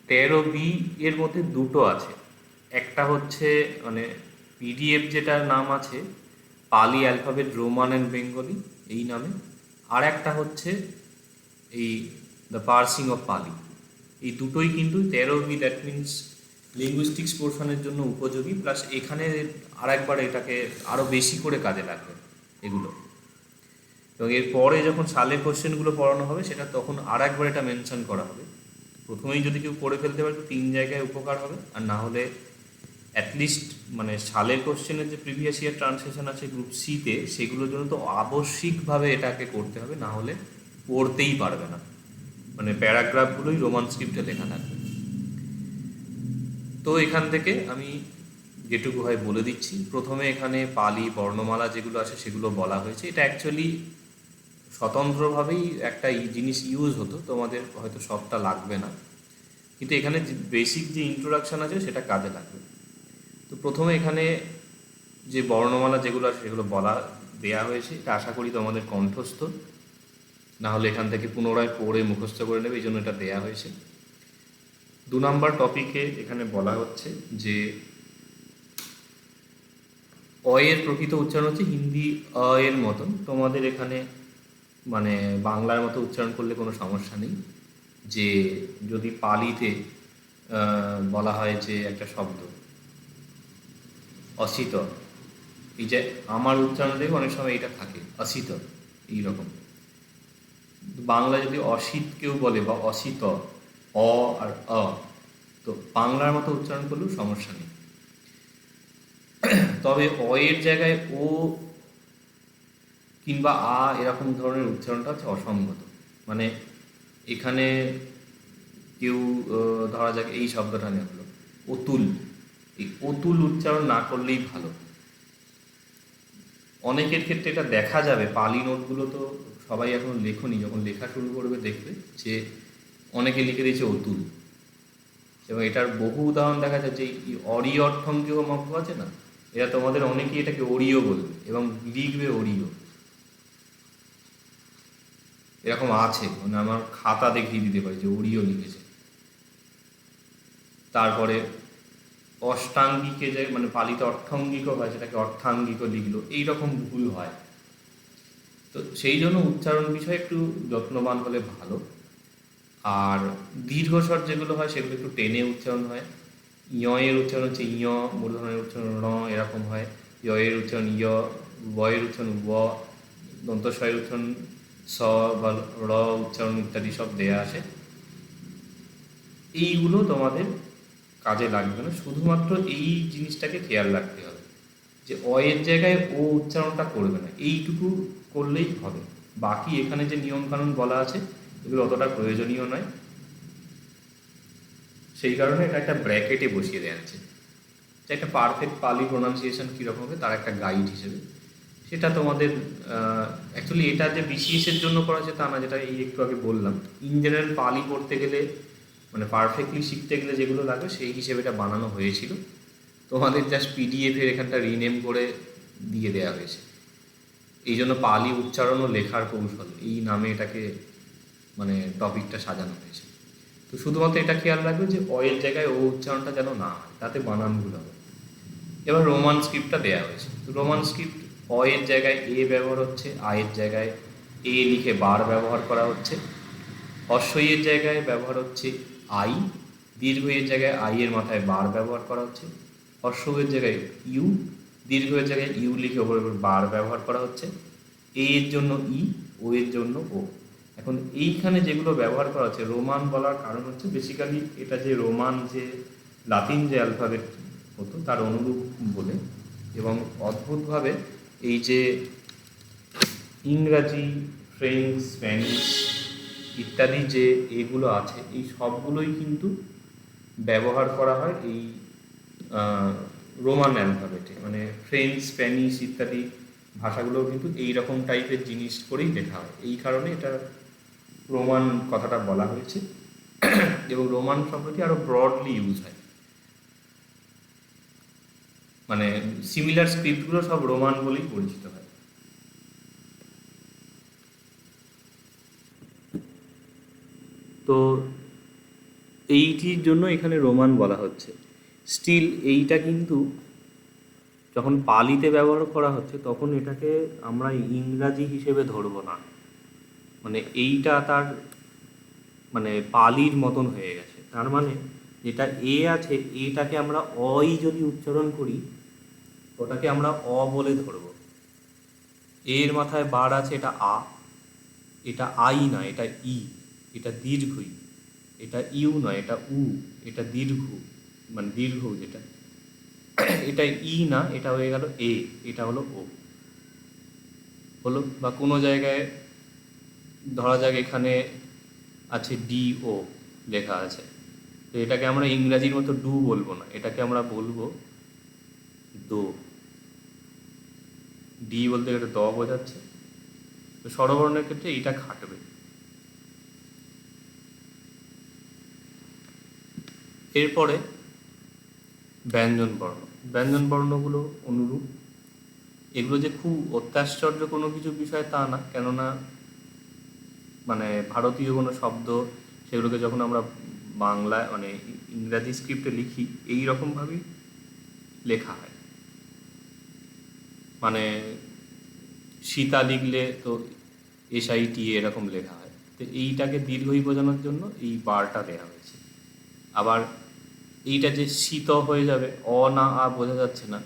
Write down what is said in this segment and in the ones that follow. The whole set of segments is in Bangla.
13B এর মধ্যে দুটো আছে। একটা হচ্ছে মানে পিডিএফ যেটার নাম আছে পালি অ্যালফাবেট রোমান অ্যান্ড বেঙ্গলি এই নামে, আর একটা হচ্ছে এই দ্য পার্সিং অফ পালি। এই দুটোই কিন্তু 13B, দ্যাট মিনস লিঙ্গুইস্টিক্স পোর্শনের জন্য উপযোগী, প্লাস এখানে আর একবার এটাকে আরও বেশি করে কাজে লাগবে এগুলো। এবং এর পরে যখন সালের কোশ্চেনগুলো পড়ানো হবে সেটা তখন আর একবার এটা মেনশন করা হবে। প্রথমেই যদি কেউ করে ফেলতে পারে তো 3 জায়গায় উপকার হবে, আর না হলে অ্যাটলিস্ট মানে সালের কোশ্চেনের যে প্রিভিয়াস ইয়ার ট্রান্সলেশন আছে গ্রুপ সিতে, সেগুলোর জন্য তো আবশ্যিকভাবে এটাকে করতে হবে, না হলে পড়তেই পারবে না। মানে প্যারাগ্রাফগুলোই রোমান স্ক্রিপ্টে লেখা থাকবে। তো এখান থেকে আমি যেটুকু হয় বলে দিচ্ছি। প্রথমে এখানে পালি বর্ণমালা যেগুলো আছে সেগুলো বলা হয়েছে। এটা অ্যাকচুয়ালি স্বতন্ত্রভাবেই একটা জিনিস ইউজ হতো, তোমাদের হয়তো সবটা লাগবে না, কিন্তু এখানে বেসিক যে ইন্ট্রোডাকশান আছে সেটা কাজে লাগবে। তো প্রথমে এখানে যে বর্ণমালা যেগুলো আছে সেগুলো বলা দেয়া হয়েছে, এটা আশা করি তোমাদের কণ্ঠস্থ, না হলে এখান থেকে পুনরায় পড়ে মুখস্থ করে নেবে, এই জন্য এটা দেয়া হয়েছে। 2 নম্বর টপিকে এখানে বলা হচ্ছে যে এর প্রকৃত উচ্চারণ হচ্ছে হিন্দি এর মতন, তোমাদের এখানে মানে বাংলার মতো উচ্চারণ করলে কোনো সমস্যা নেই। যে যদি পালিতে বলা হয় যে একটা শব্দ অসিত, এই যে আমার উচ্চারণ দেখে অনেক সময় এটা থাকে অসিত এইরকম। বাংলা যদি অসিত কেউ বলে বা অসিত অ আর অ, তো বাংলার মতো উচ্চারণ করলেও সমস্যা নেই। তবে এর জায়গায় ও কিংবা এরকম ধরনের উচ্চারণটা হচ্ছে অসঙ্গত। মানে এখানে কেউ ধরা যাক এই শব্দটা নেওয়া হলো অতুল, এই অতুল উচ্চারণ না করলেই ভালো। অনেকের ক্ষেত্রে এটা দেখা যাবে, পালি নোটগুলো তো সবাই এখন লেখনি, যখন লেখা শুরু করবে দেখবে যে অনেকে লিখে দিয়েছে অতুল, এবং এটার বহু উদাহরণ দেখা যাচ্ছে। এই অরিয় অর্থঙ্গীয় মগ্গ আছে না, এরা তোমাদের অনেকেই এটাকে অরিয় বলবে এবং লিখবে অরিয়, এরকম আছে। মানে আমার খাতা দেখিয়ে দিতে পারি যে অরিয় লিখেছে। তারপরে অষ্টাঙ্গিকে যে মানে পালিত অর্থাঙ্গিক হয় সেটাকে অর্থাঙ্গিক লিখলো, এইরকম ভুল হয়। তো সেই জন্য উচ্চারণ বিষয়ে একটু যত্নবান হলে ভালো। আর দীর্ঘস্বর যেগুলো হয় সেগুলো একটু টেনে উচ্চারণ হয়। এর উচ্চারণ হচ্ছে ইয়, মূর্ধনের উচ্চারণ র, এরকম হয়। এর উচ্চারণ ইয়, এর উচ্চারণ ব, দন্তস্বয়ের উচ্চারণ স বা র উচ্চারণ ইত্যাদি সব দেয়া আছে। এইগুলো তোমাদের কাজে লাগবে না, শুধুমাত্র এই জিনিসটাকে খেয়াল রাখতে হবে যে এর জায়গায় ও উচ্চারণটা করবে না, এইটুকু করলেই হবে। বাকি এখানে যে নিয়মকানুন বলা আছে এগুলো অতটা প্রয়োজনীয় নয়, সেই কারণে এটা একটা ব্র্যাকেটে বসিয়ে দেওয়া আছে যে একটা পারফেক্ট পালি প্রোনাউন্সিয়েশন কীরকম হবে তার একটা গাইড হিসেবে। সেটা তোমাদের অ্যাকচুয়ালি এটা যে বিসিএসের জন্য করা হয়েছে তা না, যেটা এই একটু আগে বললাম। ইন জেনারেল পালি পড়তে গেলে মানে পারফেক্টলি শিখতে গেলে যেগুলো লাগে সেই হিসেবে এটা বানানো হয়েছিল। তোমাদের জাস্ট পিডিএফের এখানটা রিনেম করে দিয়ে দেওয়া হয়েছে। এই জন্য পালি উচ্চারণ ও লেখার কৌশল এই নামে এটাকে মানে টপিকটা সাজানো হয়েছে। তো শুধুমাত্র এটা খেয়াল রাখবে যে এর জায়গায় ও উচ্চারণটা যেন না হয়, তাতে বানান ভুল হবে। এবার রোমান স্ক্রিপ্টটা দেওয়া হয়েছে। তো রোমান স্ক্রিপ্ট এর জায়গায় এ ব্যবহার হচ্ছে, এর জায়গায় এ লিখে বার ব্যবহার করা হচ্ছে, হর্ষইয়ের জায়গায় ব্যবহার হচ্ছে আই, দীর্ঘ এর জায়গায় এর মাথায় বার ব্যবহার করা হচ্ছে, হর্ষইয়ের জায়গায় ইউ, দীর্ঘ এর জায়গায় ইউ লিখে ওপর বার ব্যবহার করা হচ্ছে, এর জন্য ই, ও এর জন্য ও। এখন এইখানে যেগুলো ব্যবহার করা হচ্ছে রোমান বলার কারণ হচ্ছে বেসিক্যালি এটা যে রোমান যে লাতিন যে অ্যালফাবেট হতো তার অনুরূপ বলে। এবং অদ্ভুতভাবে এই যে ইংরাজি, ফ্রেঞ্চ, স্প্যানিশ ইত্যাদি যে এগুলো আছে এই সবগুলোই কিন্তু ব্যবহার করা হয় এই রোমান অ্যালফাবেটে। মানে ফ্রেঞ্চ, স্প্যানিশ ইত্যাদি ভাষাগুলোও কিন্তু এই রকম টাইপের জিনিস করেই লেখা হয়, এই কারণে এটা রোমান কথাটা বলা হয়েছে। এবং রোমান শব্দটি আরও ব্রডলি ইউজ হয়, মানে সিমিলার স্ক্রিপ্টগুলো সব রোমান বলেই পরিচিত হয়। তো এইটির জন্য এখানে রোমান বলা হচ্ছে। স্টিল এইটা কিন্তু যখন পালিতে ব্যবহার করা হচ্ছে তখন এটাকে আমরা ইংরাজি হিসেবে ধরবো না, মানে এইটা তার মানে পালির মতন হয়ে গেছে। তার মানে যেটা এ আছে এটাকে আমরা অই যদি উচ্চারণ করি ওটাকে আমরা অ বলে ধরবো। এর মাথায় বার আছে, এটা আ, এটা আই না, এটা ই, এটা দীর্ঘই, এটা ইউ নয়, এটা উ, এটা দীর্ঘ, মানে দীর্ঘ যেটা, এটা ই না, এটা হয়ে গেল এ, এটা হলো ও। হলো, বা কোনো জায়গায় ধরা যাক এখানে আছে ডি ও লেখা আছে, তো এটাকে আমরা ইংরাজির মতো ডু বলবো না, এটাকে আমরা বলবো দো। ডি বলতে এটা দ বোঝাচ্ছে, তো স্বরবর্ণের ক্ষেত্রে এটা খাটবে। এরপরে ব্যঞ্জন বর্ণ। ব্যঞ্জন বর্ণগুলো অনুরূপ। এগুলো যে খুব অত্যাশ্চর্য কোনো কিছু বিষয় তা না, কেননা মানে ভারতীয় কোনো শব্দ সেগুলোকে যখন আমরা বাংলা মানে ইংরাজি স্ক্রিপ্টে লিখি এই রকমভাবেই লেখা হয়। মানে সীতা লিখলে তো SIT এরকম লেখা হয়, তো এইটাকে দীর্ঘই বোঝানোর জন্য এই বারটা দেওয়া হয়েছে। আবার এইটা যে শীত হয়ে যাবে, অ না আ বোঝা যাচ্ছে না,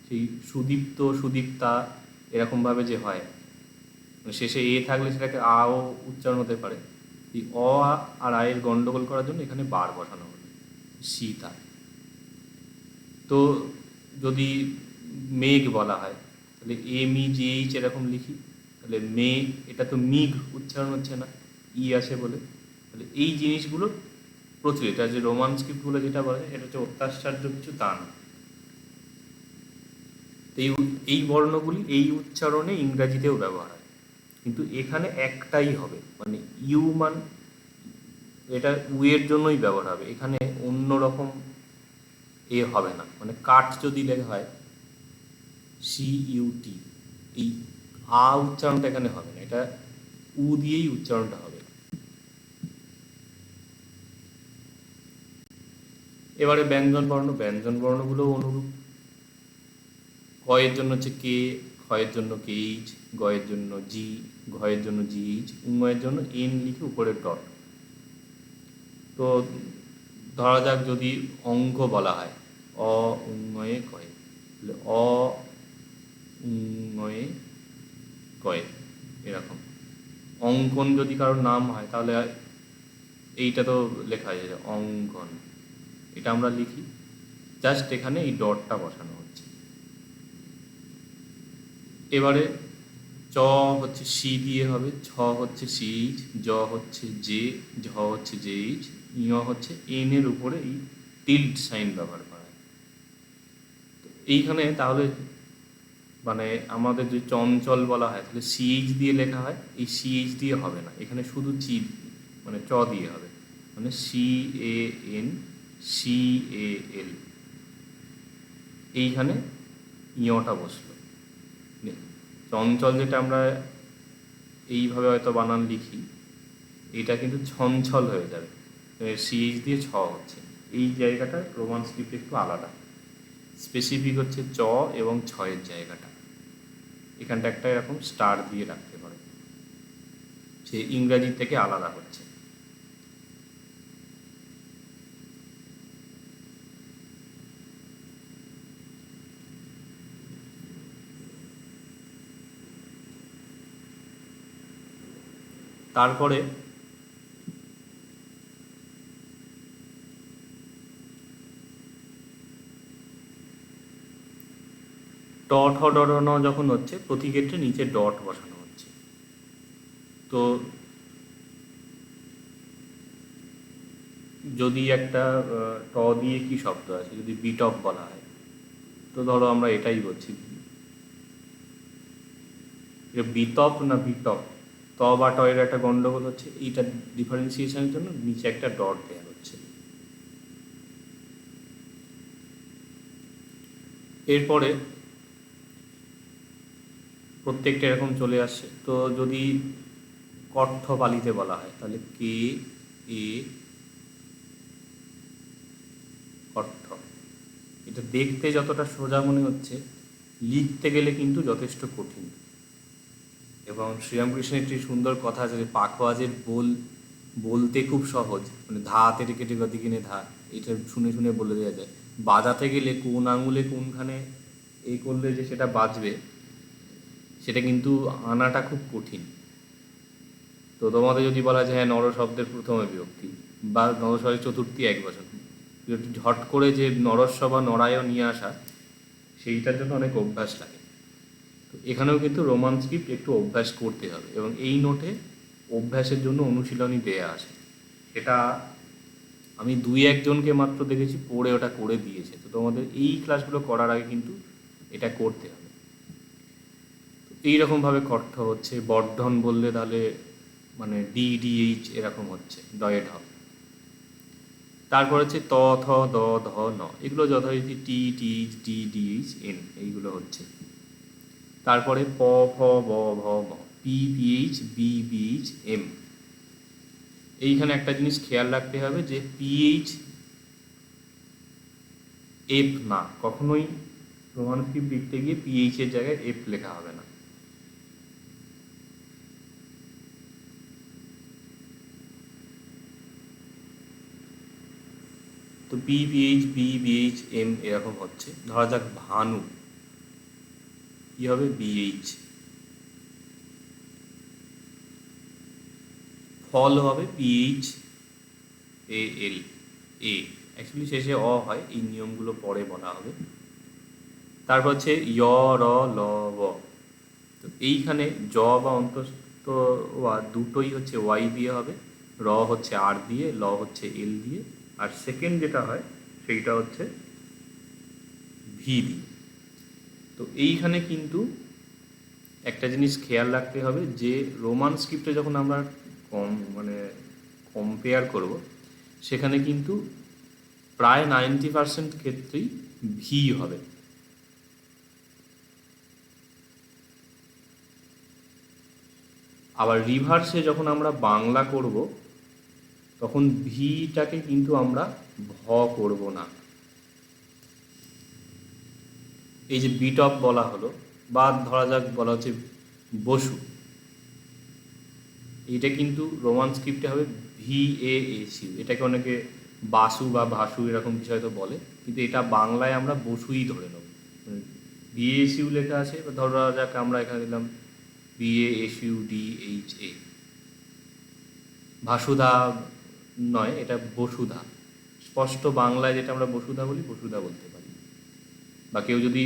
সেই সুদীপ্ত সুদীপ্তা এরকমভাবে যে হয়, মানে শেষে এ থাকলে সেটাকে আও উচ্চারণ হতে পারে। এই অ আ আর আয়ের গন্ডগোল করার জন্য এখানে বার বসানো হলো, সীতা। তো যদি মেঘ বলা হয় তাহলে MEGH এরকম লিখি, তাহলে মেঘ, এটা তো মিঘ উচ্চারণ হচ্ছে না, ই আছে বলে। তাহলে এই জিনিসগুলো প্রচুর, এটা যে রোমান স্ক্রিপ্টগুলো যেটা বলে এটা হচ্ছে অত্যাশ্চর্য কিছু তা না। এই এই বর্ণগুলি এই উচ্চারণে ইংরাজিতেও ব্যবহার হয়, কিন্তু এখানে একটাই হবে, মানে ইউ মান এটা উ এর জন্যই ব্যবহার হবে, এখানে অন্য রকম এ হবে না। মানে কাঠ যদি লেখা হয় CUT, এই আ উচ্চারণটা এখানে হবে না, এটা উ দিয়েই উচ্চারণটা হবে। এবারে ব্যঞ্জন বর্ণ। ব্যঞ্জন বর্ণগুলো অনুরূপ। কয়ের জন্য হচ্ছে কে, ক্ষয়ের জন্য KH, গয়ের জন্য জি, ঘয়ের জন্য GH, উঙয়ের জন্য N লিখে উপরে ডট। তো ধরা যাক যদি অঙ্ক বলা হয় অ উঙয়ে কয়ে, তাহলে অ উঙয়ে কয়ে এরকম। অঙ্কন যদি কারোর নাম হয় তাহলে এইটা তো লেখা যায় অঙ্কন, এটা আমরা লিখি, জাস্ট এখানে এই ডটটা বসানো হচ্ছে। এবারে চ হচ্ছে সি দিয়ে হবে, ছ হচ্ছে CH, জ হচ্ছে জে, ঝ হচ্ছে JH, ইয় হচ্ছে এন এর উপরে এই টিল্ড সাইন ব্যবহার করা হয়। তো এইখানে তাহলে মানে আমাদের যদি চঞ্চল বলা হয় তাহলে CH দিয়ে লেখা হয়, এই CH দিয়ে হবে না, এখানে শুধু মানে চ দিয়ে হবে, মানে CANCAL, এইখানে ইয়টা বসলো। চঞ্চল যেটা আমরা এইভাবে হয়তো বানান লিখি, এটা কিন্তু ছঞ্ছল হয়ে যাবে, CH দিয়ে ছ হচ্ছে। এই জায়গাটা রোমান স্ক্রিপ্ট একটু আলাদা, স্পেসিফিক হচ্ছে চ এবং ছয়ের জায়গাটা, এখানটা একটা এরকম স্টার দিয়ে রাখতে পারে, সে ইংরাজি থেকে আলাদা হচ্ছে। তারপরে ট ঠ ড ঢ ণ যখন হচ্ছে প্রতি ক্ষেত্রে নিচে ডট বসানো হচ্ছে। তো যদি একটা ট দিয়ে কি শব্দ আছে, যদি বিটপ বলা হয়, তো ধরো আমরা এটাই বলছি, বিতপ না বিটপ, ত বা ট এর একটা গন্ডগোল হচ্ছে, এইটা ডিফারেন্সিয়েশনের জন্য নিচে একটা ডট দেওয়া হচ্ছে। এরপরে প্রত্যেকটা এরকম চলে আসছে। তো যদি কণ্ঠ পালিতে বলা হয় তাহলে কে, এ, অর্থ। এটা দেখতে যতটা সোজা মনে হচ্ছে, লিখতে গেলে কিন্তু যথেষ্ট কঠিন। এবং শ্রীরামকৃষ্ণের একটি সুন্দর কথা আছে যে পাখোয়াজের বলতে খুব সহজ, মানে ধা তেরে কেটে গতি কিনে ধা, এটা শুনে শুনে বলে দেওয়া যায়। বাজাতে গেলে কোন আঙুলে কোনখানে এই করলে যে সেটা বাজবে, সেটা কিন্তু আনাটা খুব কঠিন। তো তোমাদের যদি বলা যায় হ্যাঁ নর শব্দের প্রথমে বিভক্তি বা নরস্বরের চতুর্থী এক বচন, ঝট করে যে নরস্ব বা নরায় নিয়ে আসা, সেইটার জন্য অনেক অভ্যাস লাগে। তো এখানেও কিন্তু রোমান স্ক্রিপ্ট একটু অভ্যাস করতে হবে, এবং এই নোটে অভ্যাসের জন্য অনুশীলনী দেয়া আছে। এটা আমি 2-1 জনকে মাত্র দেখেছি পড়ে ওটা করে দিয়েছে। তো তোমাদের এই ক্লাসগুলো করার আগে কিন্তু এটা করতে হবে। তো এইরকমভাবে কণ্ঠ হচ্ছে। বর্ধন বললে তাহলে মানে DDH এরকম হচ্ছে, দয়ে ঢ। তারপর হচ্ছে ত থ দ ধ ন, এগুলো যথারীতি TTH DDH N এইগুলো হচ্ছে। তারপরে প ফ ব ভ ম, PPH BBH M। এইখানে একটা জিনিস খেয়াল রাখতে হবে যে PH F না, কখনোই রোমান স্ক্রিপ্ট লিখতে গিয়ে PH এর জায়গায় F লেখা হবে না। তো PPH BBH M এরকম হচ্ছে। ধরা যাক ভানু, কি হবে BH। ফল হবে PH AL A, অ্যাকচুয়ালি শেষে অ হয়, এই নিয়মগুলো পরে বলা হবে। তারপর হচ্ছে য় র ল ব। তো এইখানে জ বা অন্তস্থ দুটোই হচ্ছে ওয়াই দিয়ে হবে, র হচ্ছে আর দিয়ে, ল হচ্ছে এল দিয়ে, আর সেকেন্ড যেটা হয় সেইটা হচ্ছে ভি দিয়ে। তো এইখানে কিন্তু একটা জিনিস খেয়াল রাখতে হবে যে রোমান স্ক্রিপ্টে যখন আমরা কম্পেয়ার করব, সেখানে কিন্তু প্রায় 90% ক্ষেত্রেই ভি হবে। আবার রিভার্সে যখন আমরা বাংলা করব, তখন ভিটাকে কিন্তু আমরা ভ করব না। এই যে বিটপ বলা হলো, বা ধরা যাক বলা হচ্ছে বসু, এইটা কিন্তু রোমান স্ক্রিপ্টে হবে VASU। এটাকে অনেকে বাসু বা ভাসু এরকম বিষয় তো বলে, কিন্তু এটা বাংলায় আমরা বসুই ধরে নেব। BASU লেখা আছে, ধরা যাক আমরা এখানে দিলাম BASUDHA। ভাসুধা নয়, এটা বসুধা। স্পষ্ট বাংলায় যেটা আমরা বসুধা বলি, বসুধা বলতে পারি। বা কেউ যদি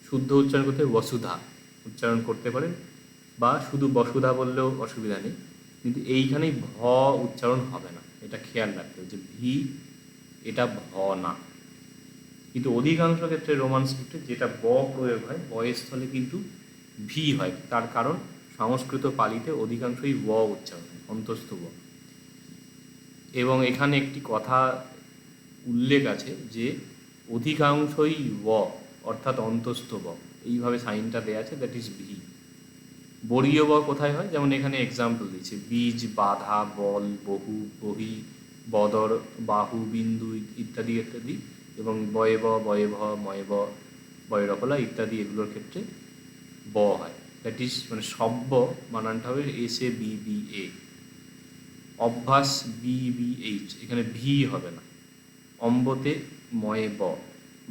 শুদ্ধ উচ্চারণ করতে বসুধা উচ্চারণ করতে পারেন, বা শুধু বসুধা বললেও অসুবিধা নেই, কিন্তু এইখানেই ভ উচ্চারণ হবে না, এটা খেয়াল রাখতে হবে যে ভি এটা ভ না। কিন্তু অধিকাংশ ক্ষেত্রে রোমান স্ক্রিপ্টে যেটা ব প্রয়োগ হয়, বয়ের স্থলে কিন্তু ভি হয়। তার কারণ সংস্কৃত পালিতে অধিকাংশই ব উচ্চারণ হয়, অন্তস্থ ব। এবং এখানে একটি কথা উল্লেখ আছে যে অধিকাংশই ব অর্থাৎ অন্তস্থ ব, এইভাবে সাইনটা দেওয়া আছে, দ্যাট ইজ ভি। বর্গীয় ব কোথায় হয়, যেমন এখানে এক্সাম্পল দিচ্ছে বীজ, বাধা, বল, বহু, বহি, বদর, বাহু, বিন্দু ইত্যাদি ইত্যাদি, এবং বয়ে ব, বয়ে ভ, ময়ে ব, বয়ে রকলা ইত্যাদি, এগুলোর ক্ষেত্রে ব হয়। দ্যাট ইজ মানে সব্য বানানটা হবে SABBA। অভ্যাস BBH, এখানে ভি হবে না। অম্বতে ময়ে ব,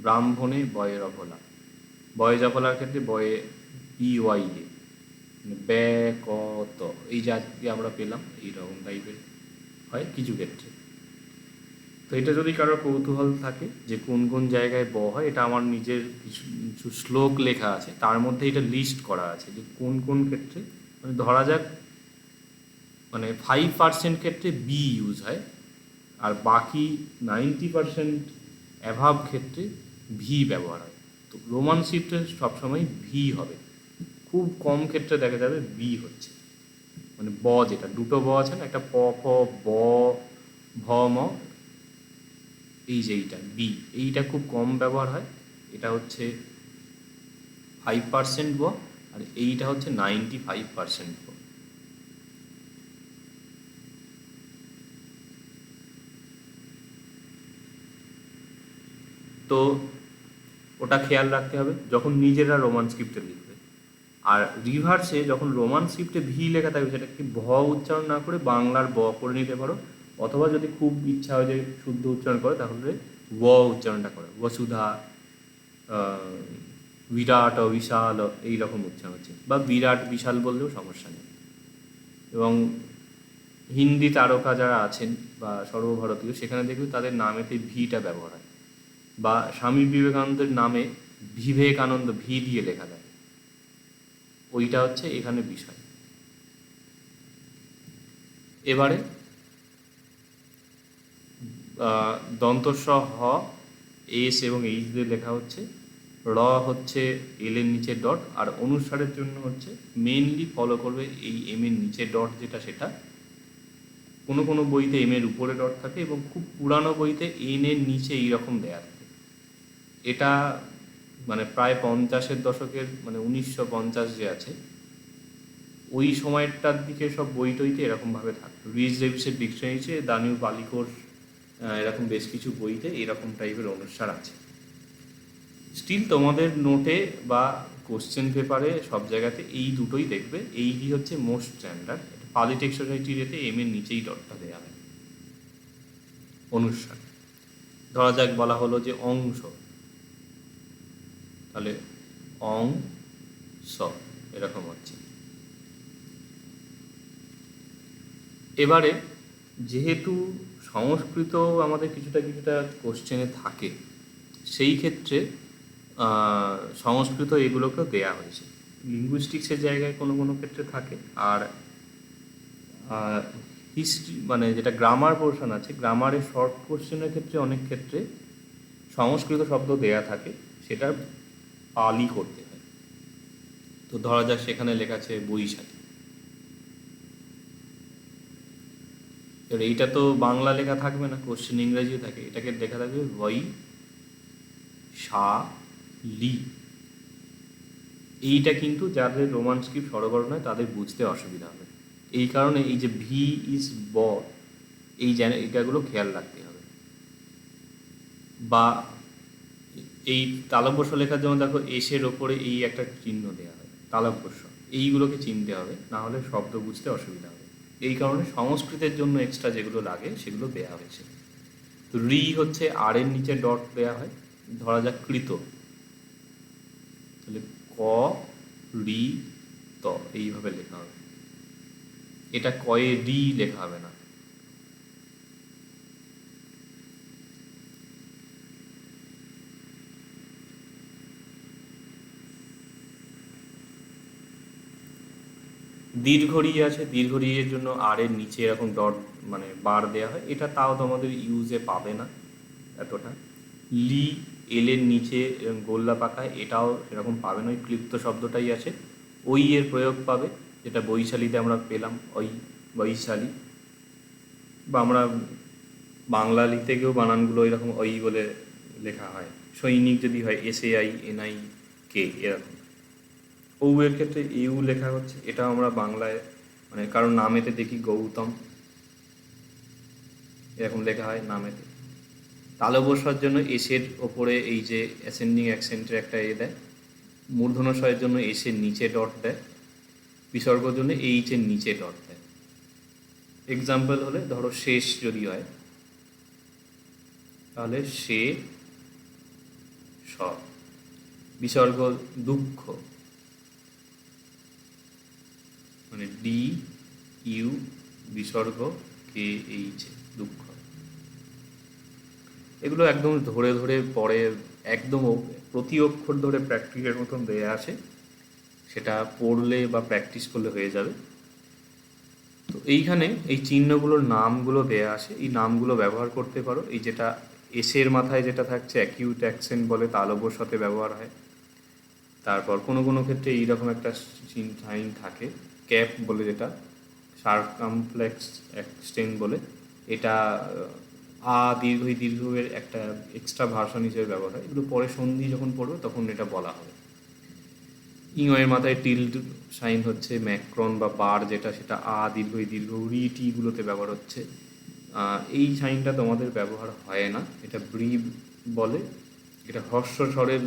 ব্রাহ্মণে বয়ে রফলা, বয়ে জফলার ক্ষেত্রে বয়ে BYA, ব্যাকত, এই জাতি আমরা পেলাম, এইরকম টাইপের হয় কিছু ক্ষেত্রে। তো এটা যদি কারোর কৌতূহল থাকে যে কোন কোন জায়গায় ব হয়, এটা আমার নিজের কিছু শ্লোক লেখা আছে, তার মধ্যে এটা লিস্ট করা আছে যে কোন কোন ক্ষেত্রে, মানে ধরা যাক মানে 5% ক্ষেত্রে বি ইউজ হয়, আর বাকি 90% অ্যাভাব ক্ষেত্রে ভি ব্যবহার হয়। তো রোমান স্ক্রিপ্টে সবসময় ভি হবে, খুব কম ক্ষেত্রে দেখা যাবে বি হচ্ছে। মানে ব যেটা দুটো ব আছে না, একটা প ফ ব ভ ম, এই যে এইটা বি, এইটা খুব কম ব্যবহার হয়। এটা হচ্ছে 5% ব, আর এইটা হচ্ছে 95% ব। তো ওটা খেয়াল রাখতে হবে যখন নিজেরা রোমান স্ক্রিপ্টে লিখবে। আর রিভার্সে যখন রোমান স্ক্রিপ্টে ভি লেখা থাকবে সেটাকে ভ উচ্চারণ না করে বাংলার ব করে নিতে পারো, অথবা যদি খুব ইচ্ছা হয় যে শুদ্ধ উচ্চারণ করে তাহলে ব উচ্চারণটা করো, বসুধা, বিরাট, বিশাল এইরকম উচ্চারণ হচ্ছে, বা বিরাট বিশাল বললেও সমস্যা নেই। এবং হিন্দি তারকা যারা আছেন বা সর্বভারতীয়, সেখানে দেখবে তাদের নামেতে ভিটা ব্যবহার হয়, বা স্বামী বিবেকানন্দের নামে বিবেকানন্দ ভি দিয়ে লেখা যায়, ওইটা হচ্ছে এখানে বিষয়। এবারে দন্তস্ব হ, এস এবং এইচ দিয়ে লেখা হচ্ছে, র হচ্ছে এল এর নিচে ডট, আর অনুসারের জন্য হচ্ছে মেনলি ফলো করবে এই এম এর নিচে ডট যেটা, সেটা কোনো কোনো বইতে এম এর উপরে ডট থাকে এবং খুব পুরানো বইতে এন এর নিচে এইরকম দেয়া থাকে। এটা মানে প্রায় 50-এর দশকের, মানে 1950 যে আছে ওই সময়টার দিকে সব বই টইতে এরকমভাবে থাকতো। রিচ ডেভিসের ডিকশনারিতে, দানিউ বালিকোর এরকম বেশ কিছু বইতে এরকম টাইপের অনুসার আছে। স্টিল তোমাদের নোটে বা কোশ্চেন পেপারে সব জায়গাতে এই দুটোই দেখবে, এইটি হচ্ছে মোস্ট স্ট্যান্ডার্ড। পালি টেক্সট সোসাইটির এতে এম এর নিচেই ডটটা দেওয়া হয় অনুসার। ধরা যাক বলা হলো যে অংশ, তাহলে অং স এরকম হচ্ছে। এবারে যেহেতু সংস্কৃত আমাদের কিছুটা কিছুটা কোশ্চেনে থাকে, সেই ক্ষেত্রে সংস্কৃত এগুলোকেও দেয়া হয়েছে। লিঙ্গুইস্টিক্সের জায়গায় কোনো কোনো ক্ষেত্রে থাকে, আর হিস্ট্রি মানে যেটা গ্রামার পোর্শন আছে, গ্রামারের শর্ট কোশ্চেনের ক্ষেত্রে অনেক ক্ষেত্রে সংস্কৃত শব্দ দেয়া থাকে, সেটা পালি করতে হয়। তো ধরা যাক সেখানে লেখা আছে বৈশাখী, এবার এইটা তো বাংলা লেখা থাকবে না, কোশ্চেন ইংরেজিও থাকে, এটাকে লেখা থাকবে বৈ শা লি। এইটা কিন্তু যাদের রোমান স্ক্রিপ্ট সরবরাহ নয় তাদের বুঝতে অসুবিধা হবে, এই কারণে এই যে ভি ইজ ব, এই এইটাগুলো খেয়াল রাখতে হবে। বা এই তালব্যস্য লেখার জন্য দেখো এসের ওপরে এই একটা চিহ্ন দেওয়া হয়, তালব্যস্য, এইগুলোকে চিনতে হবে, না হলে শব্দ বুঝতে অসুবিধা হবে। এই কারণে সংস্কৃতের জন্য এক্সট্রা যেগুলো লাগে সেগুলো দেওয়া হয়েছে। তো রি হচ্ছে আর এর নিচে ডট দেওয়া হয়, ধরা যাক কৃত, তাহলে ক রি ত এইভাবে লেখা হবে, এটা কয়ে রি লেখা হবে না। দীর্ঘ আছে, দীর্ঘ এর জন্য আর এর নিচে এরকম ডট মানে বার দেওয়া হয়, এটা তাও তোমাদের ইউজে পাবে না এতটা। লি এল এর নিচে এরকম গোল্লা পাকায়, এটাও সেরকম পাবে না, ওই ক্লিপ্ত শব্দটাই আছে। ওই এর প্রয়োগ পাবে, যেটা বৈশালীতে আমরা পেলাম, ওই বৈশালী, বা আমরা বাংলা লিখতে বানানগুলো এরকম ওই বলে লেখা হয়। সৈনিক যদি হয় SAINIK এরকম। ঔ এর ক্ষেত্রে ইউ লেখা হচ্ছে, এটা আমরা বাংলায় মানে কারণ নামেতে দেখি গৌতম এরকম লেখা হয় নামেতে। তালব্যস্যর জন্য এসের ওপরে এই যে অ্যাসেন্ডিং অ্যাকসেন্টের একটা দেয়, মূর্ধন্যস্বরের জন্য এসের নিচে ডট দেয়, বিসর্গর জন্য এইচের নিচে ডট দেয়। এক্সাম্পল হলে ধরো শেষ যদি হয় তাহলে সে স, বিসর্গ দুঃখ মানে DU বিসর্গ KH দুঃখ। এগুলো একদম ধরে ধরে পরে একদম প্রতি অক্ষর ধরে প্র্যাকটিসের মতন দেয়া আছে, সেটা পড়লে বা প্র্যাকটিস করলে হয়ে যাবে। তো এইখানে এই চিহ্নগুলোর নামগুলো দেয়া আছে, এই নামগুলো ব্যবহার করতে পারো। এই যেটা এসের মাথায় যেটা থাকছে অ্যাকিউট অ্যাকসেন্ট বলে, তালব্যর সাথে ব্যবহার হয়। তারপর কোনো কোনো ক্ষেত্রে এইরকম একটা সাইন থাকে ক্যাপ বলে, যেটা সার্কামফ্লেক্স এক্সটেন্ড বলে, এটা দীর্ঘের একটা এক্সট্রা ভার্সন হিসেবে ব্যবহার হয়। এগুলো পরে সন্ধি যখন পড়বে তখন এটা বলা হবে। ইংয়ের মাথায় টিল্ড সাইন হচ্ছে ম্যাক্রন বা বার যেটা, সেটা দীর্ঘ টিগুলোতে ব্যবহার হচ্ছে। এই সাইনটা তোমাদের ব্যবহার হয় না, এটা ব্রি বলে, এটা হর্ষ স্বরের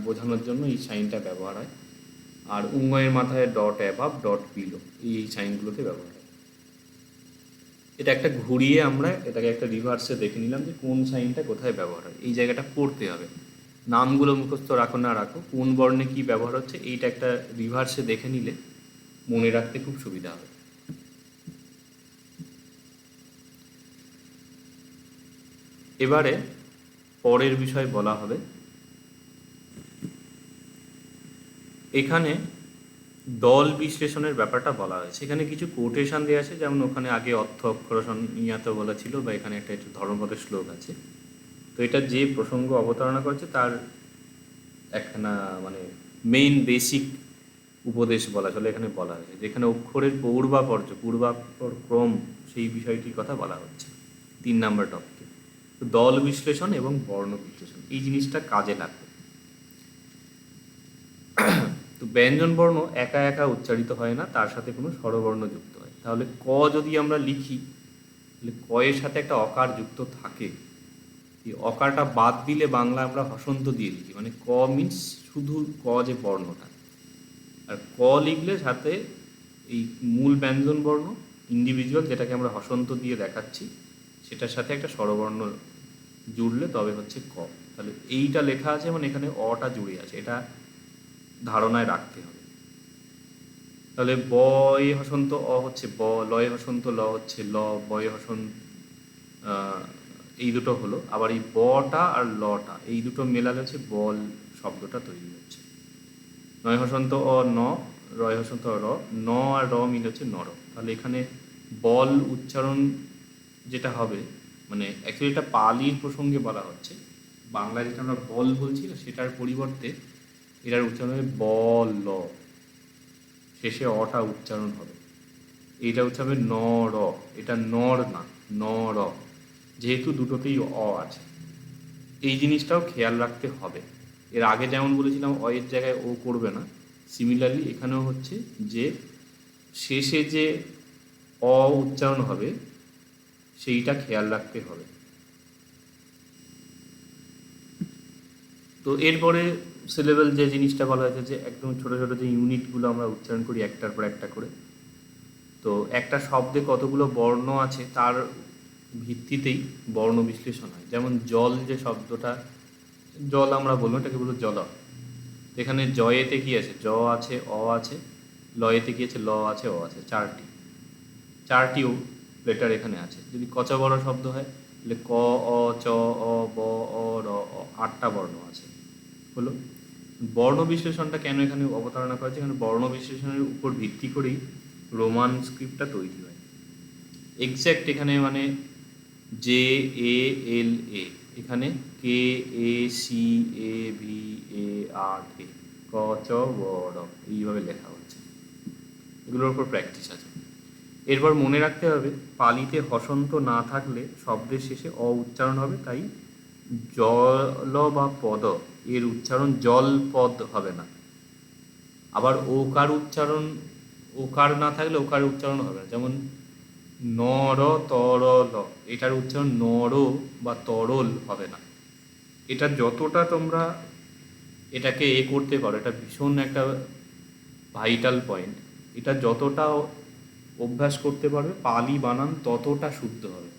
বোঝানোর জন্য এই সাইনটা ব্যবহার হয়। আর উঙ্গয়ের মাথায় ডট অ্যাবাভ ডট বিলো, এই সাইনগুলোতে ব্যবহার হয়। এটা একটা ঘুরিয়ে আমরা এটাকে একটা রিভার্সে দেখে নিলাম যে কোন সাইনটা কোথায় ব্যবহার হয়। এই জায়গাটা পড়তে হবে, নামগুলো মুখস্থ রাখো না রাখো, কোন বর্ণে কি ব্যবহার হচ্ছে এইটা একটা রিভার্সে দেখে নিলে মনে রাখতে খুব সুবিধা হবে। এবারে পরের বিষয় বলা হবে। এখানে দল বিশ্লেষণের ব্যাপারটা বলা হয়েছে। এখানে কিছু কোটেশন দেওয়া আছে, যেমন ওখানে আগে অর্থ অক্ষরসন ইয়াতে বলা ছিল, বা এখানে একটা ধর্মপদের শ্লোক আছে। তো এটা যে প্রসঙ্গ অবতারণা করছে তার একখানা মানে মেইন বেসিক উপদেশ বলা চলে এখানে বলা হয়েছে, যেখানে অক্ষরের পূর্বাপর ক্রম সেই বিষয়টির কথা বলা হচ্ছে 3 নম্বর টপিকে। তো দল বিশ্লেষণ এবং বর্ণ বিশ্লেষণ এই জিনিসটা কাজে লাগবে। তো ব্যঞ্জন বর্ণ একা একা উচ্চারিত হয় না, তার সাথে কোনো স্বরবর্ণ যুক্ত হয়। তাহলে ক যদি আমরা লিখি, তাহলে ক এর সাথে একটা অকার যুক্ত থাকে। এই অকারটা বাদ দিলে বাংলা আমরা হসন্ত দিয়ে লিখি, মানে ক মিন্স শুধু ক যে বর্ণটা। আর ক লিখলে সাথে এই মূল ব্যঞ্জন বর্ণ ইন্ডিভিজুয়াল, যেটাকে আমরা হসন্ত দিয়ে দেখাচ্ছি, সেটার সাথে একটা স্বরবর্ণ জুড়লে তবে হচ্ছে ক। তাহলে এইটা লেখা আছে মানে এখানে অটা জুড়ে আছে, এটা ধারণায় রাখতে হবে। তাহলে ব এ হসন্ত অ হচ্ছে ব, লয়ে হসন্ত ল হচ্ছে ল, বয়ে হসন্ত এই দুটো হলো। আবার এই বটা আর লটা এই দুটো মেলালে হচ্ছে বল শব্দটা তৈরি হচ্ছে। নয় হসন্ত অ ন, রয় হসন্ত র, ন আর র মিল হচ্ছে নর। তাহলে এখানে বল উচ্চারণ যেটা হবে, মানে অ্যাকচুয়ালি এটা পালির প্রসঙ্গে বলা হচ্ছে, বাংলায় যেটা আমরা বল বলছি না সেটার পরিবর্তে এটার উচ্চারণ হবে বল, শেষে অটা উচ্চারণ হবে। এইটা হচ্ছে হবে ন র, এটা নর না ন র, যেহেতু দুটোতেই অ আছে। এই জিনিসটাও খেয়াল রাখতে হবে। এর আগে যেমন বলেছিলাম অ এর জায়গায় ও করবে না, সিমিলারলি এখানেও হচ্ছে যে শেষে যে অ উচ্চারণ হবে সেইটা খেয়াল রাখতে হবে। তো এরপরে সিলেবেল যে জিনিসটা বলা হয়েছে, যে একদম ছোটো ছোটো যে ইউনিটগুলো আমরা উচ্চারণ করি একটার পর একটা করে, তো একটা শব্দে কতগুলো বর্ণ আছে তার ভিত্তিতেই বর্ণ বিশ্লেষণ হয়। যেমন জল যে শব্দটা, জল আমরা বলবো, এটাকে বলবো জল। এখানে জয়েতে কি আছে, জ আছে, অ আছে, লয়েতে কি আছে, ল আছে, অ আছে, চারটিও লেটার এখানে আছে। যদি কচা বড় শব্দ হয় তাহলে ক, অ, চ, অ, ব, অ, র, অ, 8টা বর্ণ আছে হলো। বর্ণ বিশ্লেষণটা কেন এখানে অবতারণা করা হয়েছে, এখানে বর্ণ বিশ্লেষণের উপর ভিত্তি করেই রোমান স্ক্রিপ্টটা তৈরি হয়। এক্স্যাক্ট এখানে মানে জে এ এল এ, এখানে কে A C A V A আর এ, ক চ ব র, এইভাবে লেখা হচ্ছে। এগুলোর উপর প্র্যাকটিস আছে। এরপর মনে রাখতে হবে পালিতে হসন্ত না থাকলে শব্দের শেষে অ উচ্চারণ হবে, তাই জল বা পদ এর উচ্চারণ জল পদ হবে না। আবার ওকার উচ্চারণ, ওকার না থাকলে ওকার উচ্চারণ হবে না। যেমন নর তরল, এটার উচ্চারণ নর বা তরল হবে না। এটা যতটা তোমরা এটাকে করতে পারো, এটা ভীষণ একটা ভাইটাল পয়েন্ট। এটা যতটা অভ্যাস করতে পারবে পালি বানান ততটা শুদ্ধ হবে।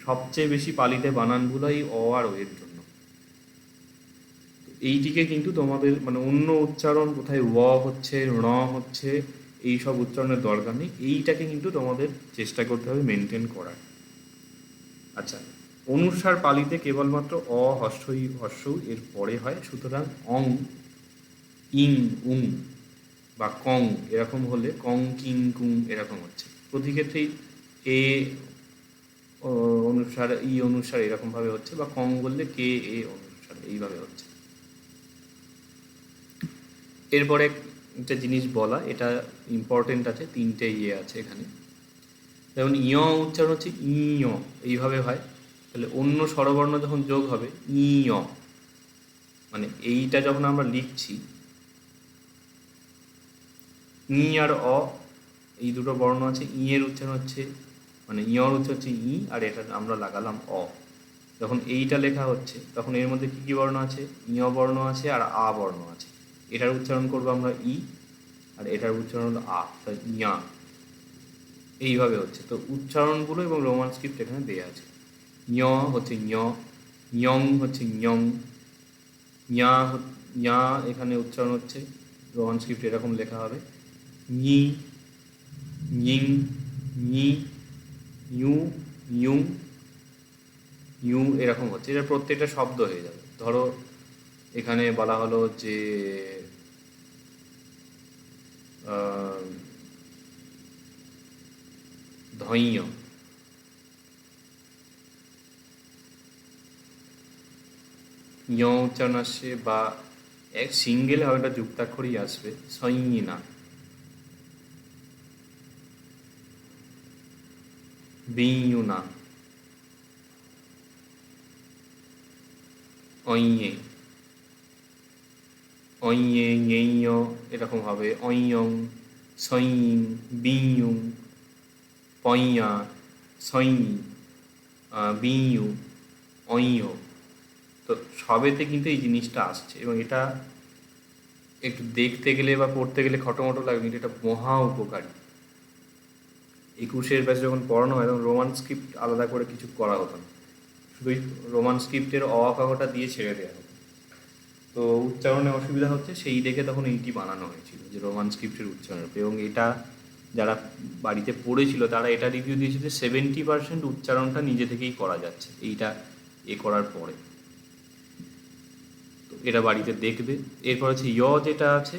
সবচেয়ে বেশি পালিতে বানানগুলোই অ আর ও এর জন্য। এইটিকে কিন্তু তোমাদের মানে অন্য উচ্চারণ কোথায় ও হচ্ছে, ণ হচ্ছে, এই সব উচ্চারণের দরকার নেই। এইটাকে কিন্তু তোমাদের চেষ্টা করতে হবে মেনটেন করার। আচ্ছা, অনুস্বার পালিতে কেবলমাত্র অ হস্যই এর পরে হয়, সুতরাং অং, ইং, উং বা কং এরকম হলে কং, কিং, কুং এরকম হচ্ছে। প্রতি ক্ষেত্রেই এ অনুসার, ই অনুসার এরকমভাবে হচ্ছে, বা কং বললে কে এ অনুসার এইভাবে হচ্ছে। এরপরে একটা জিনিস বলা, এটা ইম্পর্টেন্ট আছে, 3টে আছে এখানে। যেমন ইয় উচ্চারণ হচ্ছে ইয়, এইভাবে হয়। তাহলে অন্য স্বরবর্ণ যখন যোগ হবে ইয়, মানে এইটা যখন আমরা লিখছি ই আর অ, এই দুটো বর্ণ আছে, ই এর উচ্চারণ হচ্ছে মানে ইয়র উচ্চারণ হচ্ছে ই, আর এটা আমরা লাগালাম অ। যখন এইটা লেখা হচ্ছে তখন এর মধ্যে কী কী বর্ণ আছে, ইয় বর্ণ আছে আর আ বর্ণ আছে। এটার উচ্চারণ করবো আমরা ই, আর এটার উচ্চারণ হলো আ, তাই ইয়া। এইভাবে হচ্ছে। তো উচ্চারণগুলো এবং রোমান স্ক্রিপ্ট এখানে দেওয়া আছে। ঞ হচ্ছে ঞ, ইয়ং হচ্ছে ইয়ং, ইয়া ইয়া এখানে উচ্চারণ হচ্ছে রোমান স্ক্রিপ্ট এরকম লেখা হবে ঞি, ইং, ঞি, ইউ, ইউং, ইউ এরকম হচ্ছে। এটা প্রত্যেকটা শব্দ হয়ে যাবে। ধরো এখানে বলা হলো যে ধৈন্য, ইয় উচ্চারণ আসছে, বা এক সিঙ্গেল হবে, একটা যুক্তাক্ষরই আসবে, সইনা, বিউনা, অইয়ে, অইয়ে, ইয়েইয় এরকম হবে, অইয়ং, সইং, বিউং, পইয়া, সইং, বিউ, অইয়। তো সবেতে কিন্তু এই জিনিসটা আসছে, এবং এটা একটু দেখতে গেলে বা পড়তে গেলে খটোমটো লাগবে, কিন্তু এটা মহা উপকারী। 21 ব্যাচে যখন পড়ানো হয় তখন রোমান স্ক্রিপ্ট আলাদা করে কিছু করা হতো না, শুধুই রোমান স্ক্রিপ্টের অ কাগটা দিয়ে ছেড়ে দেওয়া হতো। তো উচ্চারণে অসুবিধা হচ্ছে সেই দেখে তখন এইটি বানানো হয়েছিল, যে রোমান স্ক্রিপ্টের উচ্চারণ। এবং এটা যারা বাড়িতে পড়েছিল তারা এটা রিভিউ দিয়েছে যে 70% উচ্চারণটা নিজে থেকেই করা যাচ্ছে এইটা করার পরে। তো এটা বাড়িতে দেখবে। এরপর হচ্ছে ইয় যেটা আছে,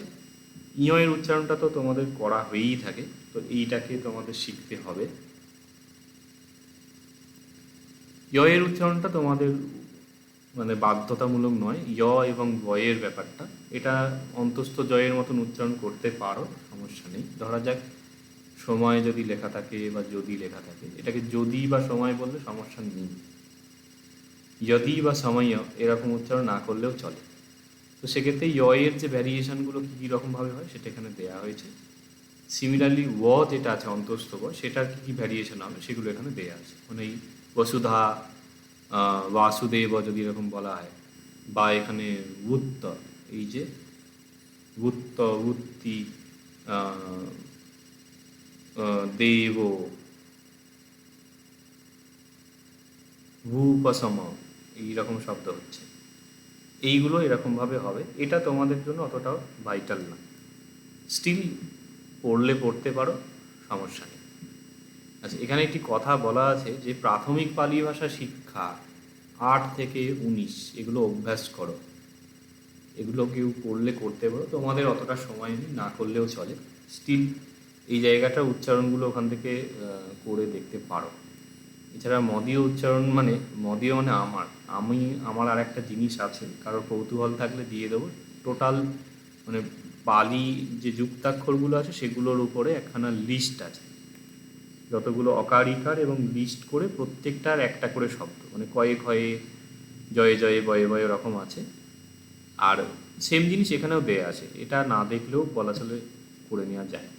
ইয় এর উচ্চারণটা তো তোমাদের করা হয়েই থাকে, তো এইটাকে তোমাদের শিখতে হবে। ইয় এর উচ্চারণটা তোমাদের মানে বাধ্যতামূলক নয়, ইয় এবং বয়ের ব্যাপারটা, এটা অন্তস্থ জয়ের মতন উচ্চারণ করতে পারো, সমস্যা নেই। ধরা যাক সময় যদি লেখা থাকে বা যদি লেখা থাকে, এটাকে যদি বা সময় বললে সমস্যা নেই, যদি বা সময় এরকম উচ্চারণ না করলেও চলে। তো সেক্ষেত্রে এর যে ভ্যারিয়েশনগুলো কী কী রকমভাবে হয় সেটা এখানে দেওয়া হয়েছে। সিমিলারলি যেটা আছে অন্তস্থ সেটার কী কী ভ্যারিয়েশন হবে সেগুলো এখানে দেওয়া আছে। মানে এই বসুধা, বাসুদেব যদি এরকম বলা হয়, বা এখানে উত্ত, এই যে উত্ত, উত্তি, দেব, ভূপসম, এইরকম শব্দ হচ্ছে, এইগুলো এরকমভাবে হবে। এটা তোমাদের জন্য অতটাও ভাইটাল না, স্টিল পড়লে পড়তে পারো, সমস্যা নেই। আচ্ছা, এখানে একটি কথা বলা আছে যে প্রাথমিক পালি ভাষা শিক্ষা 8 থেকে 19 এগুলো অভ্যাস করো। এগুলো কেউ করলে করতে পারো, তোমাদের অতটা সময় নেই, না করলেও চলে। স্টিল এই জায়গাটার উচ্চারণগুলো ওখান থেকে করে দেখতে পারো। এছাড়া মদীয় উচ্চারণ মানে, মদীয় মানে আমার আর একটা জিনিস আছে, কারোর কৌতূহল থাকলে দিয়ে দেবো। টোটাল মানে পালি যে যুক্তাক্ষরগুলো আছে সেগুলোর উপরে একখানা লিস্ট আছে, যতগুলো অকার ইকার, এবং লিস্ট করে প্রত্যেকটার একটা করে শব্দ, মানে কয়ে ক্ষয়ে, জয়ে জয়ে, বয়ে বয়ে ওরকম আছে। আর সেম জিনিস এখানেও দেয়া আছে, এটা না দেখলেও বলা চলে করে নেওয়া যায়।